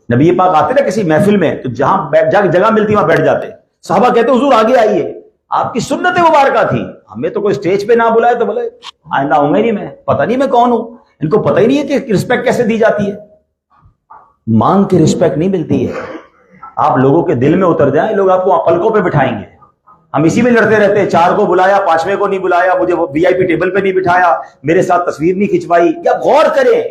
نبی پاک آتے نا کسی محفل میں, تو جہاں جگہ ملتی وہاں بیٹھ جاتے. صحابہ کہتے حضور آگے آئیے, آپ کی سنت مبارکہ تھی, ہمیں تو کوئی سٹیج پہ نہ بلائے تو بولے آئندہ آؤں گا ہی نہیں, میں پتہ نہیں میں کون ہوں. ان کو پتہ ہی نہیں ہے کہ رسپیکٹ کیسے دی جاتی ہے. مانگ کے رسپیکٹ نہیں ملتی ہے. آپ لوگوں کے دل میں اتر جائیں, لوگ آپ کو پلکوں پہ بٹھائیں گے. ہم اسی میں لڑتے رہتے ہیں, 4 کو بلایا, 5ویں کو نہیں بلایا, مجھے وی آئی پی ٹیبل پہ نہیں بٹھایا, میرے ساتھ تصویر نہیں کھنچوائی. یا غور کریں,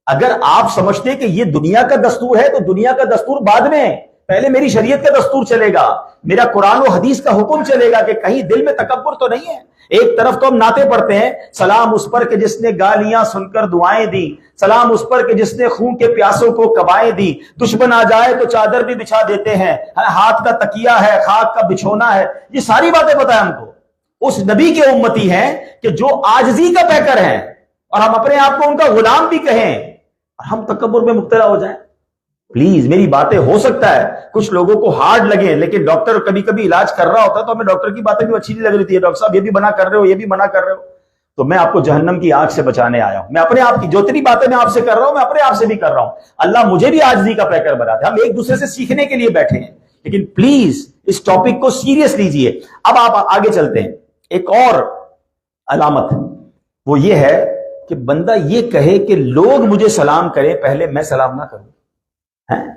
اگر آپ سمجھتے کہ یہ دنیا کا دستور ہے تو دنیا کا دستور بعد میں, پہلے میری شریعت کا دستور چلے گا, میرا قرآن و حدیث کا حکم چلے گا, کہ کہیں دل میں تکبر تو نہیں ہے. ایک طرف تو ہم نعتیں پڑھتے ہیں, سلام اس پر کہ جس نے گالیاں سن کر دعائیں دی, سلام اس پر کہ جس نے خون کے پیاسوں کو کبائیں دی, دشمن آ جائے تو چادر بھی بچھا دیتے ہیں, ہاتھ کا تکیہ ہے, خاک کا بچھونا ہے. یہ ساری باتیں بتائیں ہم کو. اس نبی کے امتی ہیں کہ جو عاجزی کا پیکر ہیں, اور ہم اپنے آپ کو ان کا غلام بھی کہیں, اور ہم تکبر میں مبتلا ہو جائیں. پلیز میری باتیں ہو سکتا ہے کچھ لوگوں کو ہارڈ لگے, لیکن ڈاکٹر کبھی کبھی علاج کر رہا ہوتا ہے تو ہمیں ڈاکٹر کی باتیں بھی اچھی نہیں لگ رہی تھی. ڈاکٹر صاحب یہ بھی منع کر رہے ہو, یہ بھی منع کر رہے ہو. تو میں آپ کو جہنم کی آگ سے بچانے آیا ہوں. میں اپنے آپ کی جو تیری باتیں میں آپ سے کر رہا ہوں, میں اپنے آپ سے بھی کر رہا ہوں. اللہ مجھے بھی عاجزی کا پیکر بنا دے. ہم ایک دوسرے سے سیکھنے کے لیے بیٹھے ہیں, لیکن پلیز اس ٹاپک کو سیریس لیجئے. اب آپ آگے چلتے ہیں. ایک اور علامت وہ یہ ہے کہ بندہ یہ کہے کہ لوگ مجھے سلام کریں, پہلے میں سلام نہ کروں.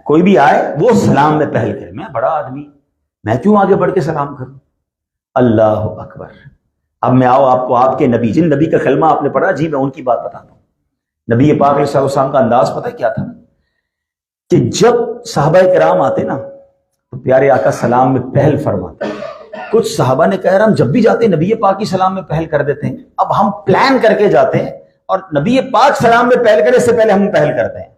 کوئی بھی آئے وہ سلام میں پہل کرے, میں بڑا آدمی, میں کیوں آگے بڑھ کے سلام کروں. اللہ اکبر. اب میں آپ کو آپ کے نبی, جن نبی کا کلمہ آپ نے پڑھا, جی میں ان کی بات بتاتا ہوں. نبی پاک علیہ السلام کا انداز پتہ کیا تھا؟ کہ جب صحابہ کرام آتے نا تو پیارے آقا سلام میں پہل فرماتے ہیں. کچھ صحابہ نے کہا ہم جب بھی جاتے ہیں نبی پاک کی سلام میں پہل کر دیتے ہیں. اب ہم پلان کر کے جاتے ہیں اور نبی پاک سلام میں پہل کرے اس سے پہلے ہم پہل کرتے ہیں.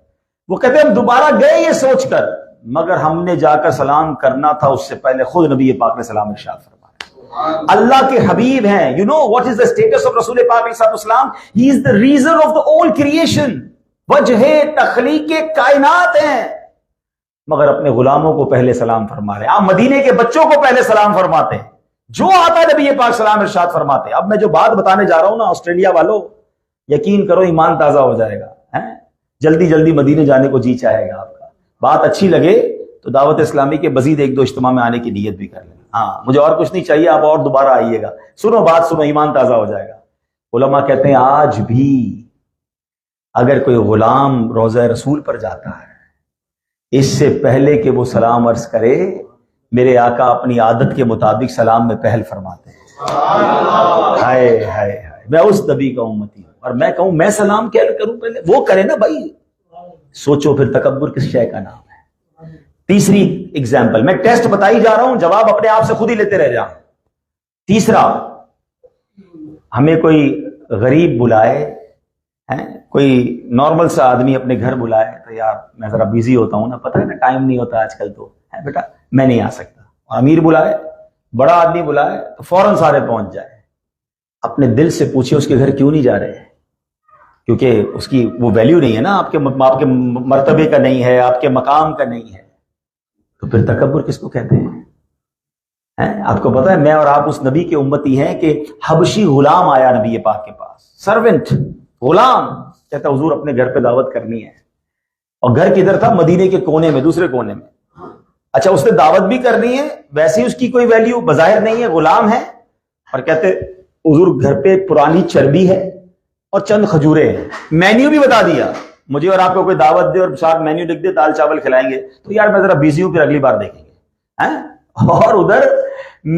وہ کہتے ہیں ہم دوبارہ گئے یہ سوچ کر، مگر ہم نے جا کر سلام کرنا تھا اس سے پہلے خود نبی پاک نے سلام ارشاد فرمایا. اللہ کے حبیب ہیں. You know what is the status of رسول پاک علیہ السلام؟ He is the reason of the all creation, وجہ تخلیق کائنات ہیں، مگر اپنے غلاموں کو پہلے سلام فرما رہے ہیں. آپ مدینے کے بچوں کو پہلے سلام فرماتے ہیں، جو آتا ہے نبی پاک سلام ارشاد فرماتے ہیں. اب میں جو بات بتانے جا رہا ہوں نا آسٹریلیا والوں، یقین کرو ایمان تازہ ہو جائے گا. جلدی جلدی مدینے جانے کو جی چاہے گا آپ کا. بات اچھی لگے تو دعوت اسلامی کے مزید 1-2 اجتماع میں آنے کی نیت بھی کر لیں. ہاں مجھے اور کچھ نہیں چاہیے، آپ اور دوبارہ آئیے گا. سنو بات سنو، ایمان تازہ ہو جائے گا. علماء کہتے ہیں آج بھی اگر کوئی غلام روضہ رسول پر جاتا ہے اس سے پہلے کہ وہ سلام عرض کرے میرے آقا اپنی عادت کے مطابق سلام میں پہل فرماتے ہیں. ہائے ہائے ہائے، میں اس نبی کا امتی ہوں اور میں کہوں میں سلام کیا کروں پہلے؟ وہ کرے نا بھائی. سوچو پھر تکبر کس شے کا نام ہے. تیسری اگزامپل، میں ٹیسٹ بتائی جا رہا ہوں، جواب اپنے آپ سے خود ہی لیتے رہ جاؤ. تیسرا، ہمیں کوئی غریب بلائے، کوئی نارمل سا آدمی اپنے گھر بلائے تو یار میں ذرا بیزی ہوتا ہوں نا، پتہ ہے نا ٹائم نہیں ہوتا آج کل، تو بیٹا میں نہیں آ سکتا. اور امیر بلائے، بڑا آدمی بلائے تو فوراً سارے پہنچ جائے. اپنے دل سے پوچھے اس کے گھر کیوں نہیں جا رہے ہیں؟ کیونکہ اس کی وہ ویلیو نہیں ہے نا، آپ کے مرتبے کا نہیں ہے، آپ کے مقام کا نہیں ہے. تو پھر تکبر کس کو کہتے ہیں؟ آپ کو پتا ہے میں اور آپ اس نبی کے امتی ہیں کہ حبشی غلام آیا نبی پاک کے پاس، سرونٹ غلام، کہتا حضور اپنے گھر پہ دعوت کرنی ہے. اور گھر کدھر تھا؟ مدینے کے کونے میں، دوسرے کونے میں. اچھا اس نے دعوت بھی کرنی ہے، ویسے ہی اس کی کوئی ویلیو بظاہر نہیں ہے، غلام ہے. اور کہتے حضور گھر پہ پرانی چربی ہے اور چند کھجورے ہیں. مینیو بھی بتا دیا، مجھے اور آپ کو کوئی دعوت دے اور ساتھ مینیو لکھ دے دال چاول کھلائیں گے تو یار میں ذرا بیزی ہوں پھر اگلی بار دیکھیں گے. اور ادھر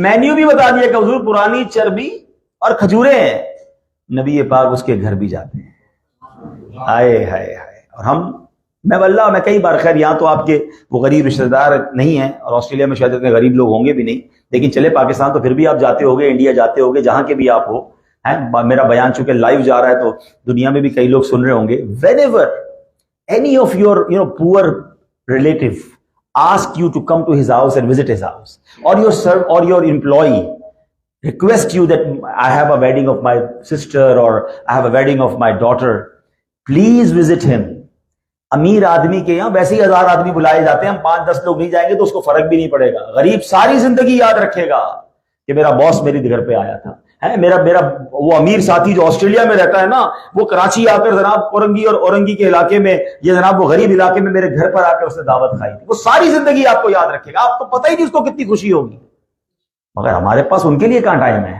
مینیو بھی بتا دیا کہ حضور پرانی چربی اور کھجورے ہیں. نبی پاک اس کے گھر بھی جاتے ہیں. ہائے ہائے ہائے. اور میں کئی بار، خیر یہاں تو آپ کے وہ غریب رشتہ دار نہیں ہیں اور آسٹریلیا میں شاید اتنے غریب لوگ ہوں گے بھی نہیں، لیکن چلے پاکستان تو پھر بھی آپ جاتے ہوگے، انڈیا جاتے ہوگے، جہاں کے بھی آپ ہو. میرا بیان چونکہ لائیو جا رہا ہے تو دنیا میں بھی کئی لوگ سن رہے ہوں گے. whenever any of your poor relative ask you to come to his house and visit his house, or your employee request you that I have a wedding of my sister or I have a wedding of my daughter, please visit him. امیر آدمی کے یہاں ویسے ہی 1000 آدمی بلائے جاتے ہیں، ہم 5-10 لوگ نہیں جائیں گے تو اس کو فرق بھی نہیں پڑے گا. غریب ساری زندگی یاد رکھے گا کہ میرا باس میرے گھر پہ آیا تھا. میرا وہ امیر ساتھی جو آسٹریلیا میں رہتا ہے نا، وہ کراچی آ کر جناب اورنگی کے علاقے میں، یہ جناب وہ غریب علاقے میں میرے گھر پر آ کر اس نے دعوت کھائی تھی. وہ ساری زندگی آپ کو یاد رکھے گا، آپ کو پتہ ہی نہیں اس کو کتنی خوشی ہوگی. مگر ہمارے پاس ان کے لیے کہاں ٹائم ہے.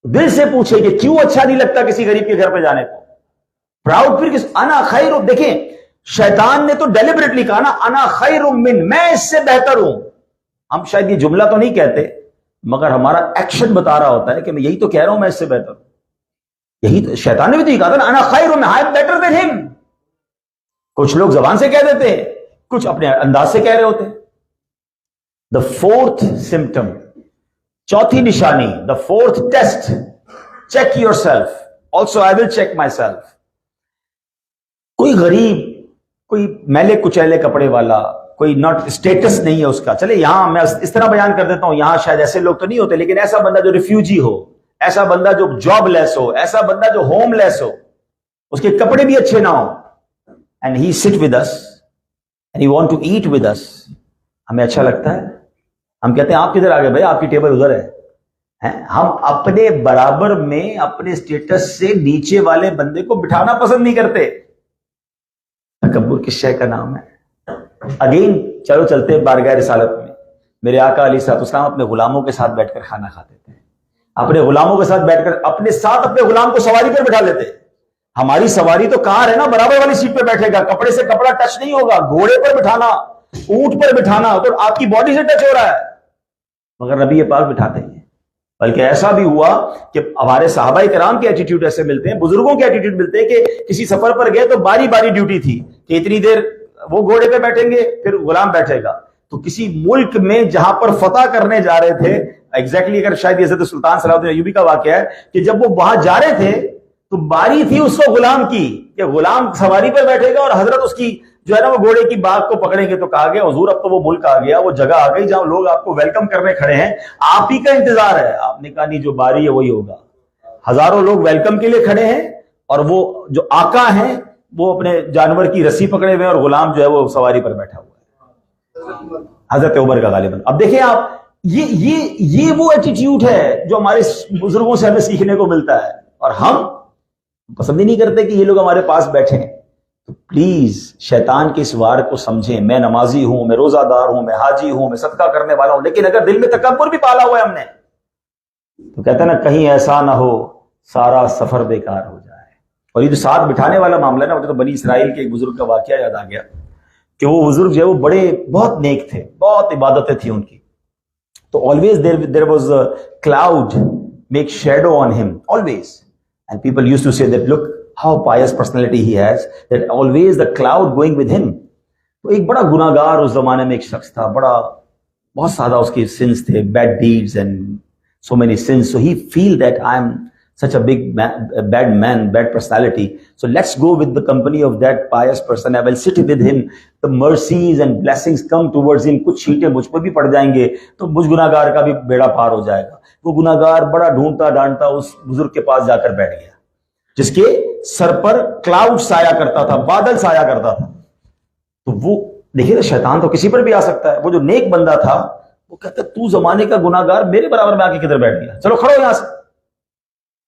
دل سے پوچھے کہ کیوں اچھا نہیں لگتا کسی غریب کے گھر پہ جانے کو. پراؤڈ پھر انا خیر. دیکھیں شیطان نے تو ڈیلیبریٹلی کہا نا انا خیر من، میں اس سے بہتر ہوں. ہم شاید یہ جملہ تو نہیں کہتے مگر ہمارا ایکشن بتا رہا ہوتا ہے کہ میں یہی تو کہہ رہا ہوں میں اس سے بہتر ہوں. یہی تو شیطان نے بھی تو یہ کہا تھا نا انا خیر من، آئی ایم بیٹر دین ہم. کچھ لوگ زبان سے کہہ دیتے ہیں، کچھ اپنے انداز سے کہہ رہے ہوتے ہیں. دا فورتھ سمپٹم، چوتھی نشانی، the fourth test, check yourself. Also I will check myself. کوئی غریب، کوئی میلے کچیلے کپڑے والا، کوئی ناٹ اسٹیٹس نہیں ہے اس کا. چلے یہاں میں اس طرح بیان کر دیتا ہوں، یہاں شاید ایسے لوگ تو نہیں ہوتے، لیکن ایسا بندہ جو ریفیوجی ہو، ایسا بندہ جو جاب لیس ہو، ایسا بندہ جو ہوم لیس ہو، اس کے کپڑے بھی اچھے نہ ہو، and he sit with us and he want to eat with us. ہمیں اچھا لگتا ہے، ہم کہتے ہیں آپ کدھر آ گئے بھائی، آپ کی ٹیبل ادھر ہے. ہم اپنے برابر میں اپنے اسٹیٹس سے نیچے والے بندے کو بٹھانا پسند نہیں کرتے. تکبر کس شے کا نام ہے؟ اگین چلو چلتے بارگاہ رسالت میں. میرے آقا علیہ الصلوۃ والسلام اپنے غلاموں کے ساتھ بیٹھ کر کھانا کھاتے تھے. اپنے غلاموں کے ساتھ بیٹھ کر اپنے ساتھ اپنے غلام کو سواری پر بٹھا لیتے. ہماری سواری تو کار ہے نا، برابر والی سیٹ پہ بیٹھے گا، کپڑے سے کپڑا ٹچ نہیں ہوگا. گھوڑے پر بٹھانا، اونٹ پر بٹھانا تو آپ کی باڈی سے ٹچ ہو رہا ہے، مگر نبی پاک بٹھاتے ہیں. بلکہ ایسا بھی ہوا کہ ہمارے صحابہ کرام کے ایٹیٹیوڈ ایسے ملتے ہیں، بزرگوں کے ایٹیٹیوڈ ملتے ہیں کہ کسی سفر پر گئے تو باری باری ڈیوٹی تھی کہ اتنی دیر وہ گھوڑے پہ بیٹھیں گے پھر غلام بیٹھے گا. تو کسی ملک میں جہاں پر فتح کرنے جا رہے تھے, ایگزیکٹلی اگر شاید حضرت سلطان صلاح الدین ایوبی کا واقعہ ہے کہ جب وہ وہاں جا رہے تھے تو باری تھی اس کو غلام کی کہ غلام سواری پر بیٹھے گا اور حضرت اس کی جو ہے نا وہ گھوڑے کی باغ کو پکڑیں گے. تو کہا گیا حضور اب تو وہ ملک آ گیا, وہ جگہ آ گئی جہاں لوگ آپ کو ویلکم کرنے کھڑے ہیں, آپ ہی کا انتظار ہے. آپ نے کہا نہیں, جو باری ہے وہی ہوگا. ہزاروں لوگ ویلکم کے لیے کھڑے ہیں اور وہ جو آقا ہیں وہ اپنے جانور کی رسی پکڑے ہوئے اور غلام جو ہے وہ سواری پر بیٹھا ہوا ہے. حضرت عمر کا غالباً. اب دیکھیں آپ, یہ وہ ایٹیٹیوڈ ہے جو ہمارے بزرگوں سے ہمیں سیکھنے کو ملتا ہے, اور ہم پسند ہی نہیں کرتے کہ یہ لوگ ہمارے پاس بیٹھے ہیں. تو پلیز شیطان کے اس وار کو سمجھیں. میں نمازی ہوں, میں روزہ دار ہوں, میں حاجی ہوں, میں صدقہ کرنے والا ہوں, لیکن اگر دل میں تکبر بھی پالا ہوا ہے ہم نے تو کہتے ہیں نا کہیں ایسا نہ ہو سارا سفر بیکار ہو جائے. اور یہ جو ساتھ بٹھانے والا معاملہ ہے نا, مجھے تو بنی اسرائیل کے ایک بزرگ کا واقعہ یاد آ گیا کہ وہ بزرگ جو ہے وہ بہت نیک تھے, بہت عبادتیں تھیں ان کی. تو always there was a cloud make shadow on him always, and people used to say that look how pious personality he has, that always the cloud going with him. تو ایک بڑا گناہگار اس زمانے میں ایک شخص تھا, بہت سادہ اس کے sins تھے, bad deeds and so many sins. So he feel that I am such a bad man, bad personality. So let's go with the company of that pious person. I will sit with him. The mercies and blessings come towards him. کچھ چھینٹے مجھ پر بھی پڑ جائیں گے تو مجھ گناہگار کا بھی بیڑا پار ہو جائے گا. وہ گناہگار بڑا ڈھونڈتا ڈانٹتا اس بزرگ کے پاس جا کر بیٹھ گیا جس کے سر پر کلاؤڈ سایہ کرتا تھا, بادل سایہ کرتا تھا. تو وہ دیکھیے شیطان تو کسی پر بھی آ سکتا ہے. وہ جو نیک بندہ تھا وہ کہتا تو زمانے کا گناہگار میرے برابر میں آ کے کدھر بیٹھ گیا, چلو کھڑو یہاں سے,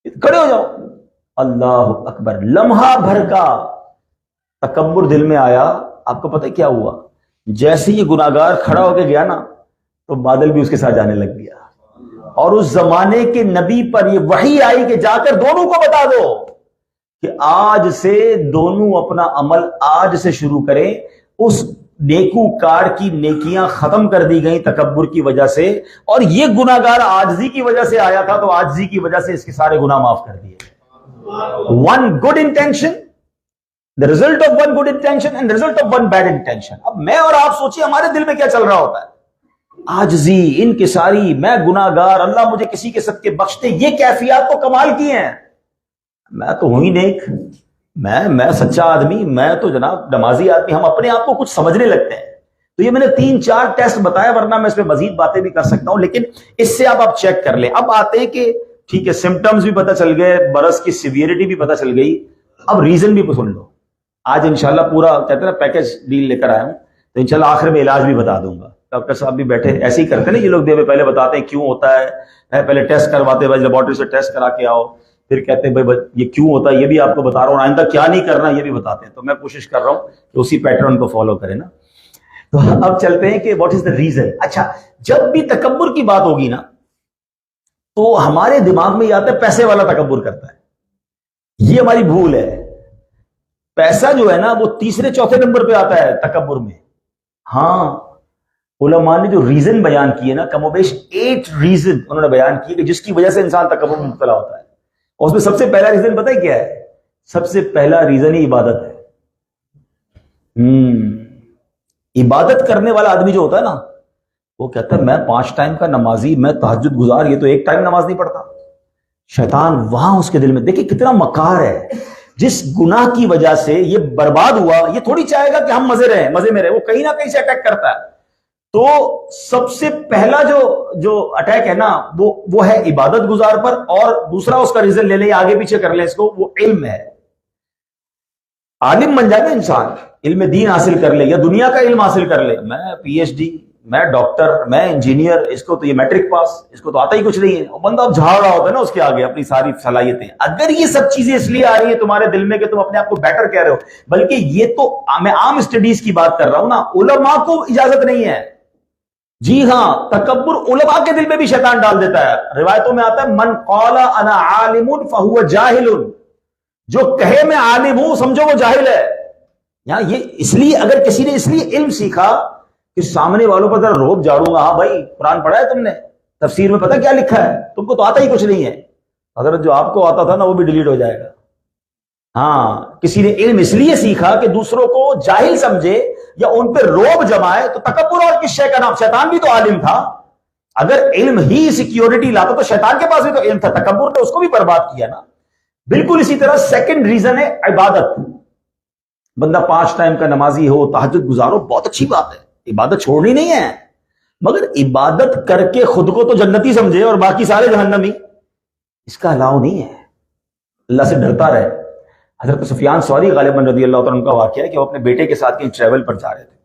کھڑے ہو جاؤ. اللہ اکبر, لمحہ بھر کا تکبر دل میں آیا. آپ کو پتہ کیا ہوا, جیسے یہ گناہگار کھڑا ہو کے گیا نا تو بادل بھی اس کے ساتھ جانے لگ گیا. اور اس زمانے کے نبی پر یہ وحی آئی کہ جا کر دونوں کو بتا دو کہ آج سے دونوں اپنا عمل آج سے شروع کریں. اس نیکو کار کی نیکیاں ختم کر دی گئیں تکبر کی وجہ سے, اور یہ گناہگار عاجزی کی وجہ سے آیا تھا تو عاجزی کی وجہ سے اس کے سارے گناہ معاف کر دیے. One good intention, the result of one good intention and the result of one bad intention. اب میں اور آپ سوچیں ہمارے دل میں کیا چل رہا ہوتا ہے. عاجزی, انکساری, میں گناہگار, اللہ مجھے کسی کے صدقے بخش دے, یہ کیفیات تو کمال کی ہیں. میں تو ہوں ہی نیک, میں سچا آدمی, میں تو جناب نمازی آدمی. ہم اپنے آپ کو کچھ سمجھنے لگتے ہیں. تو یہ میں نے 3-4 ٹیسٹ بتایا, ورنہ میں اس پہ مزید باتیں بھی کر سکتا ہوں, لیکن اس سے آپ چیک کر لیں. اب آتے ہیں کہ ٹھیک ہے سمٹمز بھی پتہ چل گئے, برس کی سیویریٹی بھی پتہ چل گئی, اب ریزن بھی سن لو. آج انشاءاللہ پورا کہتے ہیں نا پیکج ڈیل لے کر آیا ہوں, تو انشاءاللہ آخر میں علاج بھی بتا دوں گا. ڈاکٹر صاحب بھی بیٹھے ایسے ہی کرتے ہیں نا یہ لوگ, دیوے پہلے بتاتے ہیں کیوں ہوتا ہے, پہلے ٹیسٹ کرواتے ہیں, لیبارٹری سے ٹیسٹ کرا کے آؤ, پھر کہتے ہیں بھائی یہ کیوں ہوتا ہے یہ بھی آپ کو بتا رہا ہوں, آئندہ کیا نہیں کرنا یہ بھی بتاتے ہیں. تو میں کوشش کر رہا ہوں کہ اسی پیٹرن کو فالو کریں نا. تو اب چلتے ہیں کہ واٹ از دا ریزن. اچھا, جب بھی تکبر کی بات ہوگی نا تو ہمارے دماغ میں یہ آتا ہے پیسے والا تکبر کرتا ہے. یہ ہماری بھول ہے. پیسہ جو ہے نا وہ 3-4 نمبر پہ آتا ہے تکبر میں. ہاں, علماء نے جو ریزن بیان کیے نا, کم و بیش 8 ریزن انہوں نے بیان کیے کہ جس کی وجہ سے انسان تکبر میں مبتلا ہوتا ہے. اور اس میں سب سے پہلا ریزن پتہ ہے کیا ہے؟ سب سے پہلا ریزن ہی عبادت ہے. عبادت کرنے والا آدمی جو ہوتا ہے نا وہ کہتا ہے میں 5 ٹائم کا نمازی, میں تہجد گزار, یہ تو 1 ٹائم نماز نہیں پڑھتا. شیطان وہاں اس کے دل میں, دیکھیں کتنا مکار ہے. جس گناہ کی وجہ سے یہ برباد ہوا, یہ تھوڑی چاہے گا کہ ہم مزے میں رہیں, وہ کہیں نہ کہیں سے اٹیک کرتا ہے. تو سب سے پہلا جو اٹیک ہے نا وہ ہے عبادت گزار پر, اور دوسرا اس کا ریزن لے لیں, آگے پیچھے کر لیں اس کو, وہ علم ہے. عالم بن جائے گا انسان, علم دین حاصل کر لے یا دنیا کا علم حاصل کر لے, میں PhD, میں ڈاکٹر, میں انجینئر, اس کو تو یہ میٹرک پاس, اس کو تو آتا ہی کچھ نہیں ہے. وہ بندہ اب جھاڑ رہا ہوتا ہے نا اس کے آگے اپنی ساری صلاحیتیں. اگر یہ سب چیزیں اس لیے آ رہی ہیں تمہارے دل میں کہ تم اپنے آپ کو بیٹر کہہ رہے ہو, بلکہ یہ تو میں عام اسٹڈیز کی بات کر رہا ہوں نا, علماء کو اجازت نہیں ہے. جی ہاں, تکبر علماء کے دل میں بھی شیطان ڈال دیتا ہے. روایتوں میں آتا ہے من قال انا عالم فهو جاہل, جو کہے میں عالم ہوں سمجھو وہ جاہل ہے. یہاں یہ اس لیے, اگر کسی نے اس لیے علم سیکھا کہ سامنے والوں پر ذرا روب جاڑوں گا, ہاں بھائی قرآن پڑھا ہے تم نے, تفسیر میں پتہ کیا لکھا ہے, تم کو تو آتا ہی کچھ نہیں ہے. حضرت جو آپ کو آتا تھا نا وہ بھی ڈیلیٹ ہو جائے گا. ہاں, کسی نے علم اس لیے سیکھا کہ دوسروں کو جاہل سمجھے, یا ان پہ روب جمائے تو تکبر اور کس شے کا نام؟ شیطان بھی تو عالم تھا. اگر علم ہی سیکیورٹی لاتا تو شیطان کے پاس بھی تو علم تھا. تکبر نے اس کو بھی برباد کیا نا. بالکل اسی طرح سیکنڈ ریزن ہے عبادت. بندہ 5 ٹائم کا نمازی ہو، تہجد گزارو، بہت اچھی بات ہے، عبادت چھوڑنی نہیں ہے، مگر عبادت کر کے خود کو تو جنتی سمجھے اور باقی سارے جہنمی، اس کا الاؤ نہیں ہے. اللہ سے ڈرتا رہے. حضرت سفیان ثوری غالباً رضی اللہ تعالیٰ عنہ کا واقعہ ہے کہ وہ اپنے بیٹے کے ساتھ کہیں ٹریول پر جا رہے تھے.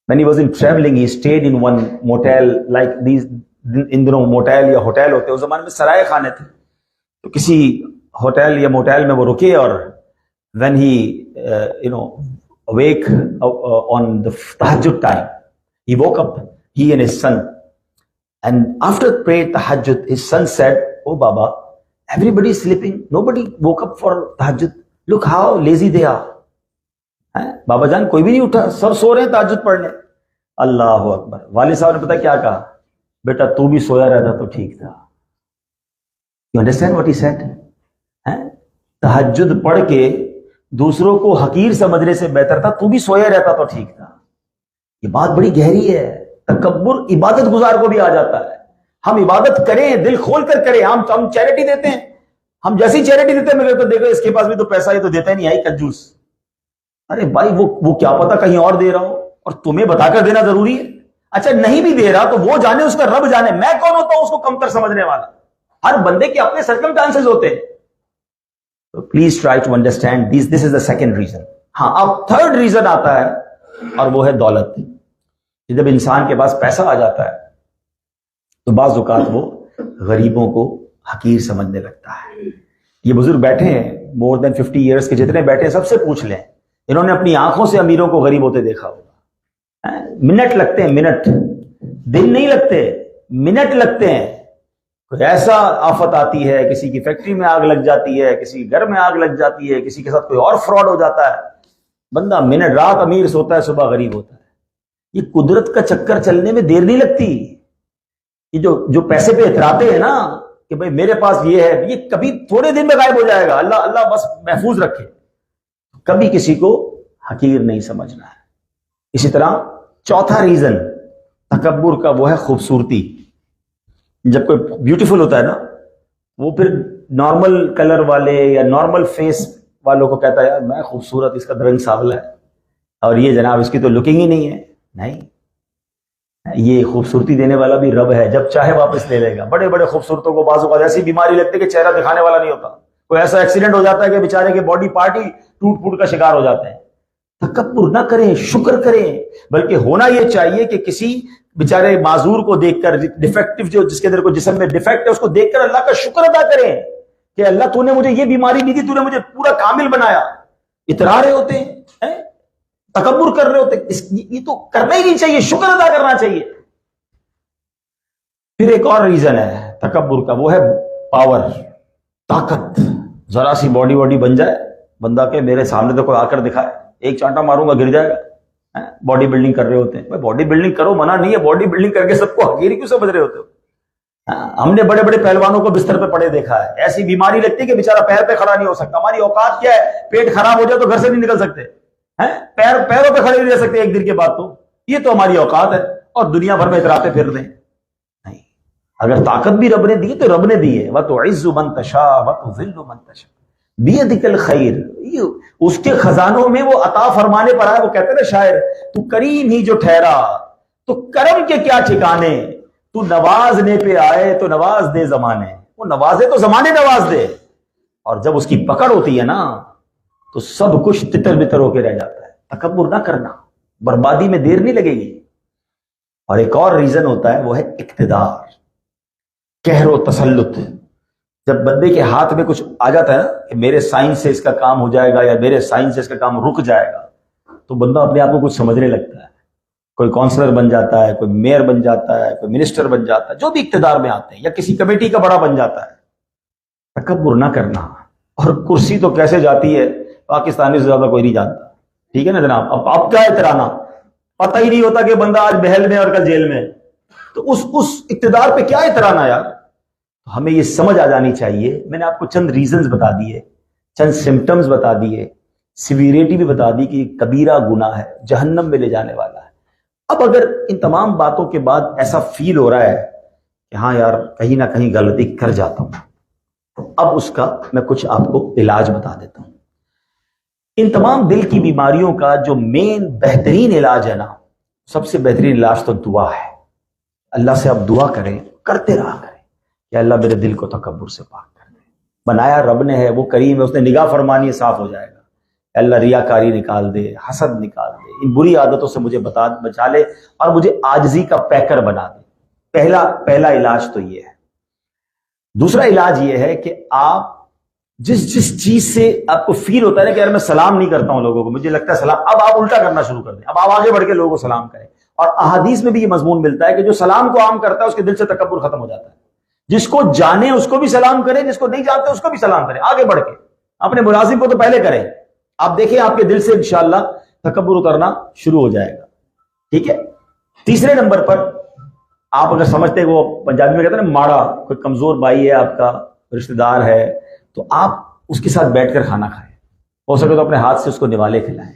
When he was in traveling, he stayed in one motel, like these ان دنوں موٹیل یا ہوٹل ہوتے، اس زمانے میں سرائے خانے تھے. تو کسی ہوٹل یا موٹیل میں وہ رکے اور when he awake on the tahajjud time, he woke up, he and his son, and after prayed tahajjud, his son said, "Oh Baba, everybody is sleeping, nobody woke up for tahajjud, look how lazy they are." بابا جان کوئی بھی نہیں اٹھا، سب سو رہے ہیں تہجد پڑھنے. اللہ اکبر. والد صاحب نے پتا کیا کہا؟ بیٹا تو بھی سویا رہتا تو ٹھیک تھا. You understand what he said? تہجد پڑھ کے دوسروں کو حقیر سمجھنے سے بہتر تھا تو بھی سویا رہتا تو ٹھیک تھا. یہ بات بڑی گہری ہے. تکبر عبادت گزار کو بھی آ جاتا ہے. ہم عبادت کریں، دل کھول کر کریں. ہم چیریٹی دیتے ہیں، ہم جیسی چیریٹی دیتے ہیں مگر تو دیکھو اس کے پاس بھی تو پیسہ ہی تو دیتا ہی نہیں، آئی کنجوس. ارے بھائی وہ کیا پتا کہیں اور دے رہا ہو اور تمہیں بتا کر دینا ضروری ہے. اچھا نہیں بھی دے رہا تو وہ جانے، اس کا رب جانے. میں کون ہوتا ہوں اس کو کمتر سمجھنے والا؟ ہر بندے کے اپنے سرکمسٹانسز ہوتے ہیں. تو please try to understand this is the second reason. ہاں اب تھرڈ ریزن آتا ہے اور وہ ہے دولت. جب انسان کے پاس پیسہ آ جاتا ہے تو بعض اوقات وہ غریبوں کو حقیر سمجھنے لگتا ہے. یہ بزرگ بیٹھے ہیں مور دین 50 ایئرس کے، جتنے بیٹھے ہیں سب سے پوچھ لیں، انہوں نے اپنی آنکھوں سے امیروں کو غریب ہوتے دیکھا ہوگا. منٹ لگتے ہیں، منٹ، دن نہیں لگتے، منٹ لگتے ہیں. کوئی ایسا آفت آتی ہے، کسی کی فیکٹری میں آگ لگ جاتی ہے، کسی کے گھر میں آگ لگ جاتی ہے، کسی کے ساتھ کوئی اور فراڈ ہو جاتا ہے، بندہ منٹ، رات امیر سوتا ہے، صبح غریب ہوتا ہے. یہ قدرت کا چکر چلنے میں دیر نہیں لگتی. یہ جو پیسے پہ اتراتے ہیں نا کہ بھئی میرے پاس یہ ہے، یہ کبھی تھوڑے دن میں غائب ہو جائے گا. اللہ بس محفوظ رکھے. کبھی کسی کو حقیر نہیں سمجھنا ہے. اسی طرح چوتھا ریزن تکبر کا وہ ہے خوبصورتی. جب کوئی بیوٹیفل ہوتا ہے نا، وہ پھر نارمل کلر والے یا نارمل فیس والوں کو کہتا ہے یار میں خوبصورت، اس کا رنگ سانولا ہے اور یہ جناب اس کی تو لکنگ ہی نہیں ہے. نہیں، یہ خوبصورتی دینے والا بھی رب ہے، جب چاہے واپس لے لے گا. بڑے بڑے خوبصورتوں کو بعض اوقات ایسی بیماری لگتی ہے کہ چہرہ دکھانے والا نہیں ہوتا. کوئی ایسا ایکسیڈنٹ ہو جاتا ہے کہ بیچارے کے باڈی پارٹ ہی ٹوٹ پھوٹ کا شکار ہو جاتے ہیں. تکبر نہ کریں، شکر کریں. بلکہ ہونا یہ چاہیے کہ کسی بیچارے معذور کو دیکھ کر، ڈیفیکٹو جو جس کے اندر کوئی جسم میں ڈیفیکٹ ہے، اس کو دیکھ کر اللہ کا شکر ادا کریں کہ اللہ تو نے مجھے یہ بیماری دی تھی، تو نے مجھے پورا کامل بنایا. اترا رہے ہوتے ہیں، تکبر کر رہے ہوتے ہیں. یہ تو کرنا ہی نہیں چاہیے، شکر ادا کرنا چاہیے. پھر ایک اور ریزن ہے تکبر کا، وہ ہے پاور، طاقت. ذرا سی باڈی بن جائے بندہ کے میرے سامنے تو کوئی آ کر دکھائے، ایک چانٹا ماروں گا گر جائے گا. باڈی بلڈنگ کر رہے ہوتے ہیں. باڈی بلڈنگ کرو، منع نہیں ہے، باڈی بلڈنگ کر کے سب کو حقیر کیوں سمجھ رہے ہوتے ہو؟ ہم نے بڑے بڑے پہلوانوں کو بستر پہ پڑے دیکھا ہے، ایسی بیماری لگتی ہے کہ بیچارہ پیر پہ کھڑا نہیں ہو سکتا. ہماری اوقات کیا ہے؟ پیٹ خراب ہو جائے تو گھر سے نہیں نکل سکتے، پیروں پہ کھڑے نہیں رہ سکتے ایک دن کے بعد. تو یہ تو ہماری اوقات ہے اور دنیا بھر میں اتراتے پھر رہے. نہیں، اگر طاقت بھی رب نے دی تو رب نے دی ہے. وَتُعِزُّ مَن تَشَاءُ وَتُذِلُّ مَن تَشَاءُ بِيَدِكَ الْخَيْرُ. اس کے خزانوں میں وہ عطا فرمانے پر آئے. وہ کہتے ہیں شاعر، تو کریم ہی جو ٹھہرا تو کرم کے کیا ٹھکانے، تو نوازنے پہ آئے تو نواز دے زمانے. وہ نوازے تو زمانے نواز دے، اور جب اس کی پکڑ ہوتی ہے نا تو سب کچھ تتر بتر ہو کے رہ جاتا ہے. تکبر نہ کرنا، بربادی میں دیر نہیں لگے گی. اور ایک اور ریزن ہوتا ہے، وہ ہے اقتدار، قہر و تسلط. جب بندے کے ہاتھ میں کچھ آ جاتا ہے نا کہ میرے سائنس سے اس کا کام ہو جائے گا یا میرے سائنس سے اس کا کام رک جائے گا، تو بندہ اپنے آپ کو کچھ سمجھنے لگتا ہے. کوئی کونسلر بن جاتا ہے، کوئی میئر بن جاتا ہے، کوئی منسٹر بن جاتا ہے، جو بھی اقتدار میں آتے ہیں، یا کسی کمیٹی کا بڑا بن جاتا ہے. تکبر نہ کرنا. اور کرسی تو کیسے جاتی ہے پاکستانی سے زیادہ کوئی نہیں جانتا. ٹھیک ہے نا جناب؟ اب کیا اترانا، پتہ ہی نہیں ہوتا کہ بندہ آج محل میں اور کل جیل میں. تو اس اقتدار پہ کیا اترانا یار. ہمیں یہ سمجھ آ جانی چاہیے. میں نے آپ کو چند ریزنز بتا دیے، چند سمٹمز بتا دیے سیویریٹی بھی بتا دی کہ یہ کبیرہ گناہ ہے، جہنم میں لے جانے والا ہے۔ اب اگر ان تمام باتوں کے بعد ایسا فیل ہو رہا ہے کہ ہاں یار کہیں نہ کہیں غلطی کر جاتا ہوں، تو اب اس کا میں کچھ آپ کو علاج بتا دیتا ہوں۔ ان تمام دل کی بیماریوں کا جو مین بہترین علاج ہے نا، سب سے بہترین علاج تو دعا ہے۔ اللہ سے آپ دعا کریں، کرتے رہا کریں کہ اللہ میرے دل کو تکبر سے پاک کر دے۔ بنایا رب نے ہے، وہ کریم ہے، اس نے نگاہ فرمانی ہے، صاف ہو جائے گا۔ اللہ ریاکاری نکال دے، حسد نکال دے، ان بری عادتوں سے مجھے بچا لے اور مجھے عاجزی کا پیکر بنا دے۔ پہلا علاج تو یہ ہے۔ دوسرا علاج یہ ہے کہ آپ جس چیز سے آپ کو فیل ہوتا ہے نا کہ یار میں سلام نہیں کرتا ہوں لوگوں کو، مجھے لگتا ہے سلام، اب آپ الٹا کرنا شروع کر دیں، اب آپ آگے بڑھ کے لوگوں کو سلام کریں۔ اور احادیث میں بھی یہ مضمون ملتا ہے کہ جو سلام کو عام کرتا ہے اس کے دل سے تکبر ختم ہو جاتا ہے۔ جس کو جانے اس کو بھی سلام کریں، جس کو نہیں جانتے اس کو بھی سلام کریں، آگے بڑھ کے اپنے ملازم کو تو پہلے کریں۔ آپ دیکھیں آپ کے دل سے انشاءاللہ تکبر اترنا شروع ہو جائے گا، ٹھیک ہے۔ تیسرے نمبر پر آپ اگر سمجھتے ہیں، وہ پنجابی میں کہتے ہیں نا ماڑا، کوئی کمزور بھائی ہے آپ کا، رشتہ دار ہے، تو آپ اس کے ساتھ بیٹھ کر کھانا کھائیں، ہو سکے تو اپنے ہاتھ سے اس کو نوالے کھلائیں۔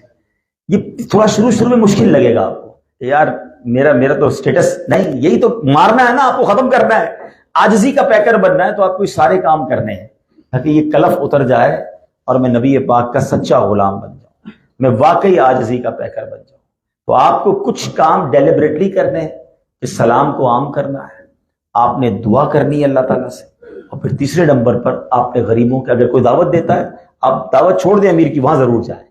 یہ تھوڑا شروع میں مشکل لگے گا آپ کو کہ یار میرا تو سٹیٹس نہیں، یہی تو مارنا ہے نا، آپ کو ختم کرنا ہے، عاجزی کا پیکر بننا ہے، تو آپ کو یہ سارے کام کرنے ہیں تاکہ یہ کلف اتر جائے اور میں نبی پاک کا سچا غلام بن جاؤں، میں واقعی عاجزی کا پیکر بن جاؤں۔ تو آپ کو کچھ کام ڈیلیبریٹلی کرنے ہیں کہ سلام کو عام کرنا ہے، آپ نے دعا کرنی ہے اللہ تعالیٰ سے، اور پھر تیسرے نمبر پر آپ نے غریبوں کے، اگر کوئی دعوت دیتا ہے آپ دعوت چھوڑ دیں امیر کی، وہاں ضرور جائیں،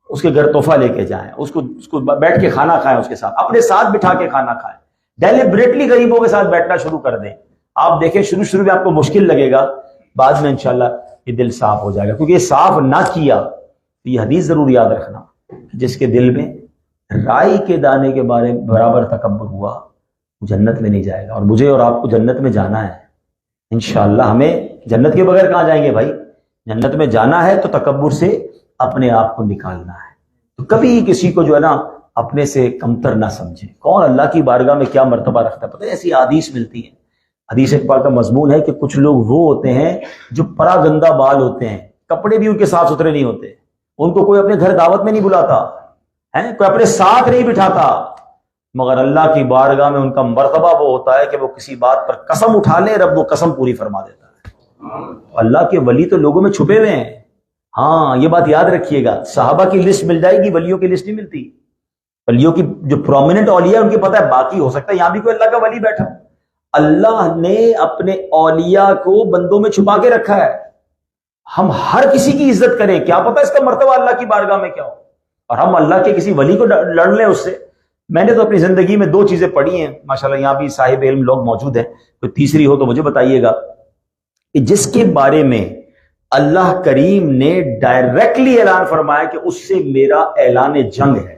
اس کے گھر تحفہ لے کے جائیں، اس کو بیٹھ کے کھانا کھائیں، اس کے ساتھ اپنے ساتھ بٹھا کے کھانا کھائیں، ڈیلیبریٹلی غریبوں کے ساتھ بیٹھنا شروع کر دیں۔ آپ دیکھیں شروع میں آپ کو مشکل لگے گا، بعد میں انشاءاللہ یہ دل صاف ہو جائے گا، کیونکہ یہ صاف نہ کیا تو یہ حدیث ضرور یاد رکھنا، جس کے دل میں رائی کے دانے کے بارے برابر تکبر ہوا جنت میں نہیں جائے گا۔ اور مجھے اور آپ کو جنت میں جانا ہے انشاءاللہ، ہمیں جنت کے بغیر کہاں جائیں گے بھائی؟ جنت میں جانا ہے تو تکبر سے اپنے آپ کو نکالنا ہے۔ تو کبھی کسی کو جو ہے نا اپنے سے کمتر نہ سمجھے، کون اللہ کی بارگاہ میں کیا مرتبہ رکھتا ہے، پتہ ہے ایسی حدیث ملتی ہے، حدیث پاک کا مضمون ہے کہ کچھ لوگ وہ ہوتے ہیں جو پرا گندہ بال ہوتے ہیں، کپڑے بھی ان کے صاف ستھرے نہیں ہوتے، ان کو کوئی اپنے گھر دعوت میں نہیں بلاتا ہے، کوئی اپنے ساتھ نہیں بٹھاتا، مگر اللہ کی بارگاہ میں ان کا مرتبہ وہ ہوتا ہے کہ وہ کسی بات پر قسم اٹھا لے، رب وہ قسم پوری فرما دیتا ہے۔ اللہ کے ولی تو لوگوں میں چھپے ہوئے ہیں، ہاں یہ بات یاد رکھیے گا، صحابہ کی لسٹ مل جائے گی، ولیوں کی لسٹ نہیں ملتی۔ ولیوں کی جو پرومیننٹ اولیاء ان کی پتہ ہے، باقی ہو سکتا ہے یہاں بھی کوئی اللہ کا ولی بیٹھا، اللہ نے اپنے اولیاء کو بندوں میں چھپا کے رکھا ہے۔ ہم ہر کسی کی عزت کریں، کیا پتہ اس کا مرتبہ اللہ کی بارگاہ میں کیا ہو، اور ہم اللہ کے کسی ولی کو لڑ لیں اس سے۔ میں نے تو اپنی زندگی میں 2 چیزیں پڑھی ہیں، ماشاءاللہ یہاں بھی صاحب علم لوگ موجود ہیں، کوئی تیسری ہو تو مجھے بتائیے گا، کہ جس کے بارے میں اللہ کریم نے ڈائریکٹلی اعلان فرمایا کہ اس سے میرا اعلان جنگ ہے،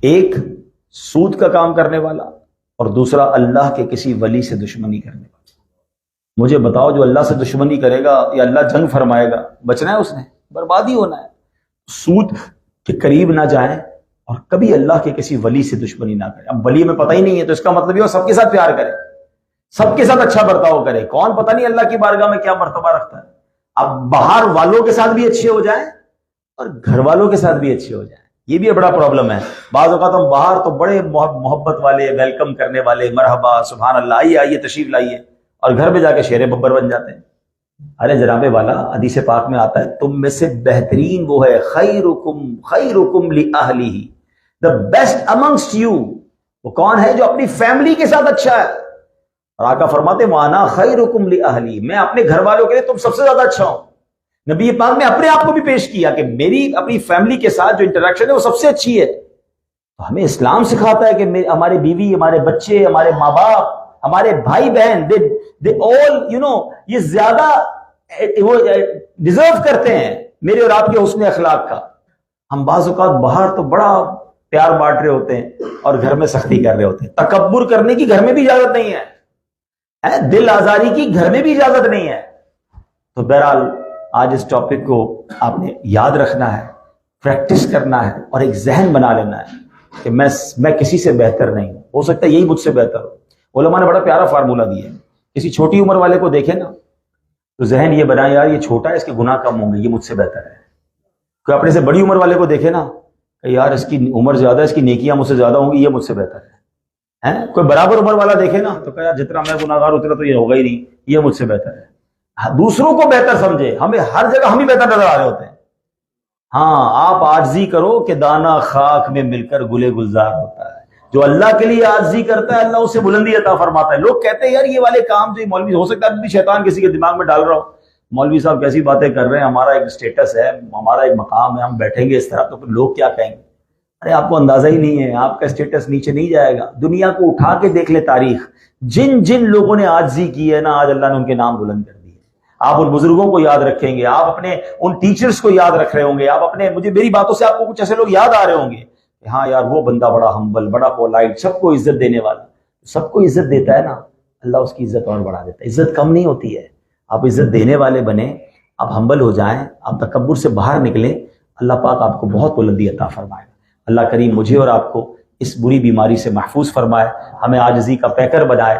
ایک سود کا کام کرنے والا اور دوسرا اللہ کے کسی ولی سے دشمنی کرنے والا۔ مجھے بتاؤ جو اللہ سے دشمنی کرے گا یا اللہ جنگ فرمائے گا، بچنا ہے اس نے، بربادی ہونا ہے۔ سود کے قریب نہ جائیں اور کبھی اللہ کے کسی ولی سے دشمنی نہ کریں۔ اب ولی میں پتہ ہی نہیں ہے تو اس کا مطلب یہ سب کے ساتھ پیار کرے، سب کے ساتھ اچھا برتاؤ کرے، کون پتہ نہیں اللہ کی بارگاہ میں کیا مرتبہ رکھتا ہے۔ اب باہر والوں کے ساتھ بھی اچھے ہو جائیں اور گھر والوں کے ساتھ بھی اچھے ہو جائیں، یہ بھی بڑا پرابلم ہے۔ بعض اوقات ہم باہر تو بڑے محبت والے، ویلکم کرنے والے، مرحبا سبحان اللہ، آئیے تشریف لائیے، اور گھر پہ جا کے شیر ببر بن جاتے ہیں۔ ارے جناب والا، حدیث پاک میں آتا ہے تم میں سے بہترین وہ ہے خیرکم لأہلہ، the best amongst you، وہ کون ہے جو اپنی فیملی کے ساتھ اچھا ہے، اور آقا فرماتے وانا خیرکم لأہلی، میں اپنے گھر والوں کے لیے تم سب سے زیادہ اچھا ہوں۔ نبی پاک نے اپنے آپ کو بھی پیش کیا کہ میری اپنی فیملی کے ساتھ جو انٹریکشن ہے وہ سب سے اچھی ہے۔ تو ہمیں اسلام سکھاتا ہے کہ ہمارے بیوی، ہمارے بچے، ہمارے ماں باپ، ہمارے بھائی بہن، they all یہ زیادہ وہ ڈیزرو کرتے ہیں میرے اور آپ کے حسن اخلاق کا۔ ہم بعض اوقات باہر تو بڑا پیار بانٹ رہے ہوتے ہیں اور گھر میں سختی کر رہے ہوتے ہیں۔ تکبر کرنے کی گھر میں بھی اجازت نہیں ہے، دل آزاری کی گھر میں بھی اجازت نہیں ہے۔ تو بہرحال آج اس ٹاپک کو آپ نے یاد رکھنا ہے، پریکٹس کرنا ہے، اور ایک ذہن بنا لینا ہے کہ میں کسی سے بہتر نہیں ہوں، ہو سکتا ہے یہی مجھ سے بہتر ہو۔ علماء نے بڑا پیارا فارمولہ دیا ہے، کسی چھوٹی عمر والے کو دیکھیں نا تو ذہن یہ بنائے یار یہ چھوٹا ہے، اس کے گناہ کم ہوں گے، یہ مجھ سے بہتر ہے۔ کوئی اپنے سے بڑی عمر والے کو دیکھے نا کہ یار اس کی عمر زیادہ ہے، اس کی نیکیاں مجھ سے زیادہ ہوں گی، یہ مجھ سے بہتر ہے۔ کوئی برابر عمر والا دیکھے نا تو کہ یار جتنا میں گناہگار اتنا تو یہ ہوگا ہی نہیں، یہ مجھ سے بہتر ہے۔ دوسروں کو بہتر سمجھے، ہمیں ہر جگہ ہم ہی بہتر نظر آ رہے ہوتے ہیں۔ ہاں آپ عاجزی کرو کہ دانہ خاک میں مل کر گلے گلزار ہوتا ہے۔ جو اللہ کے لیے عاجزی کرتا ہے اللہ اسے بلندی عطا فرماتا ہے۔ لوگ کہتے ہیں یار یہ والے کام جو مولوی، ہو سکتا ہے بھی شیطان کسی کے دماغ میں ڈال رہا ہو، مولوی صاحب کیسی باتیں کر رہے ہیں، ہمارا ایک اسٹیٹس ہے، ہمارا ایک مقام ہے، ہم بیٹھیں گے اس طرح تو پھر لوگ کیا کہیں گے۔ ارے آپ کو اندازہ ہی نہیں ہے، آپ کا اسٹیٹس نیچے نہیں جائے گا۔ دنیا کو اٹھا کے دیکھ لے تاریخ، جن جن لوگوں نے عاجزی کی ہے نا آج اللہ نے ان کے نام بلند کر دیے۔ آپ ان بزرگوں کو یاد رکھیں گے، آپ اپنے ان ٹیچرز کو یاد رکھ رہے ہوں گے، آپ اپنے، مجھے میری باتوں سے آپ کو کچھ ایسے لوگ یاد آ رہے ہوں گے کہ ہاں یار وہ بندہ بڑا ہمبل، بڑا پولائٹ، سب کو عزت دینے والا۔ سب کو عزت دیتا ہے نا اللہ اس کی عزت اور بڑھا دیتا ہے۔ عزت کم نہیں ہوتی ہے، آپ عزت دینے والے بنیں، آپ ہمبل ہو جائیں، آپ تکبر سے باہر نکلیں، اللہ پاک آپ کو بہت بلندی عطا فرمائے۔ اللہ کریم مجھے اور آپ کو اس بری بیماری سے محفوظ فرمائے، ہمیں عاجزی کا پیکر بنائے۔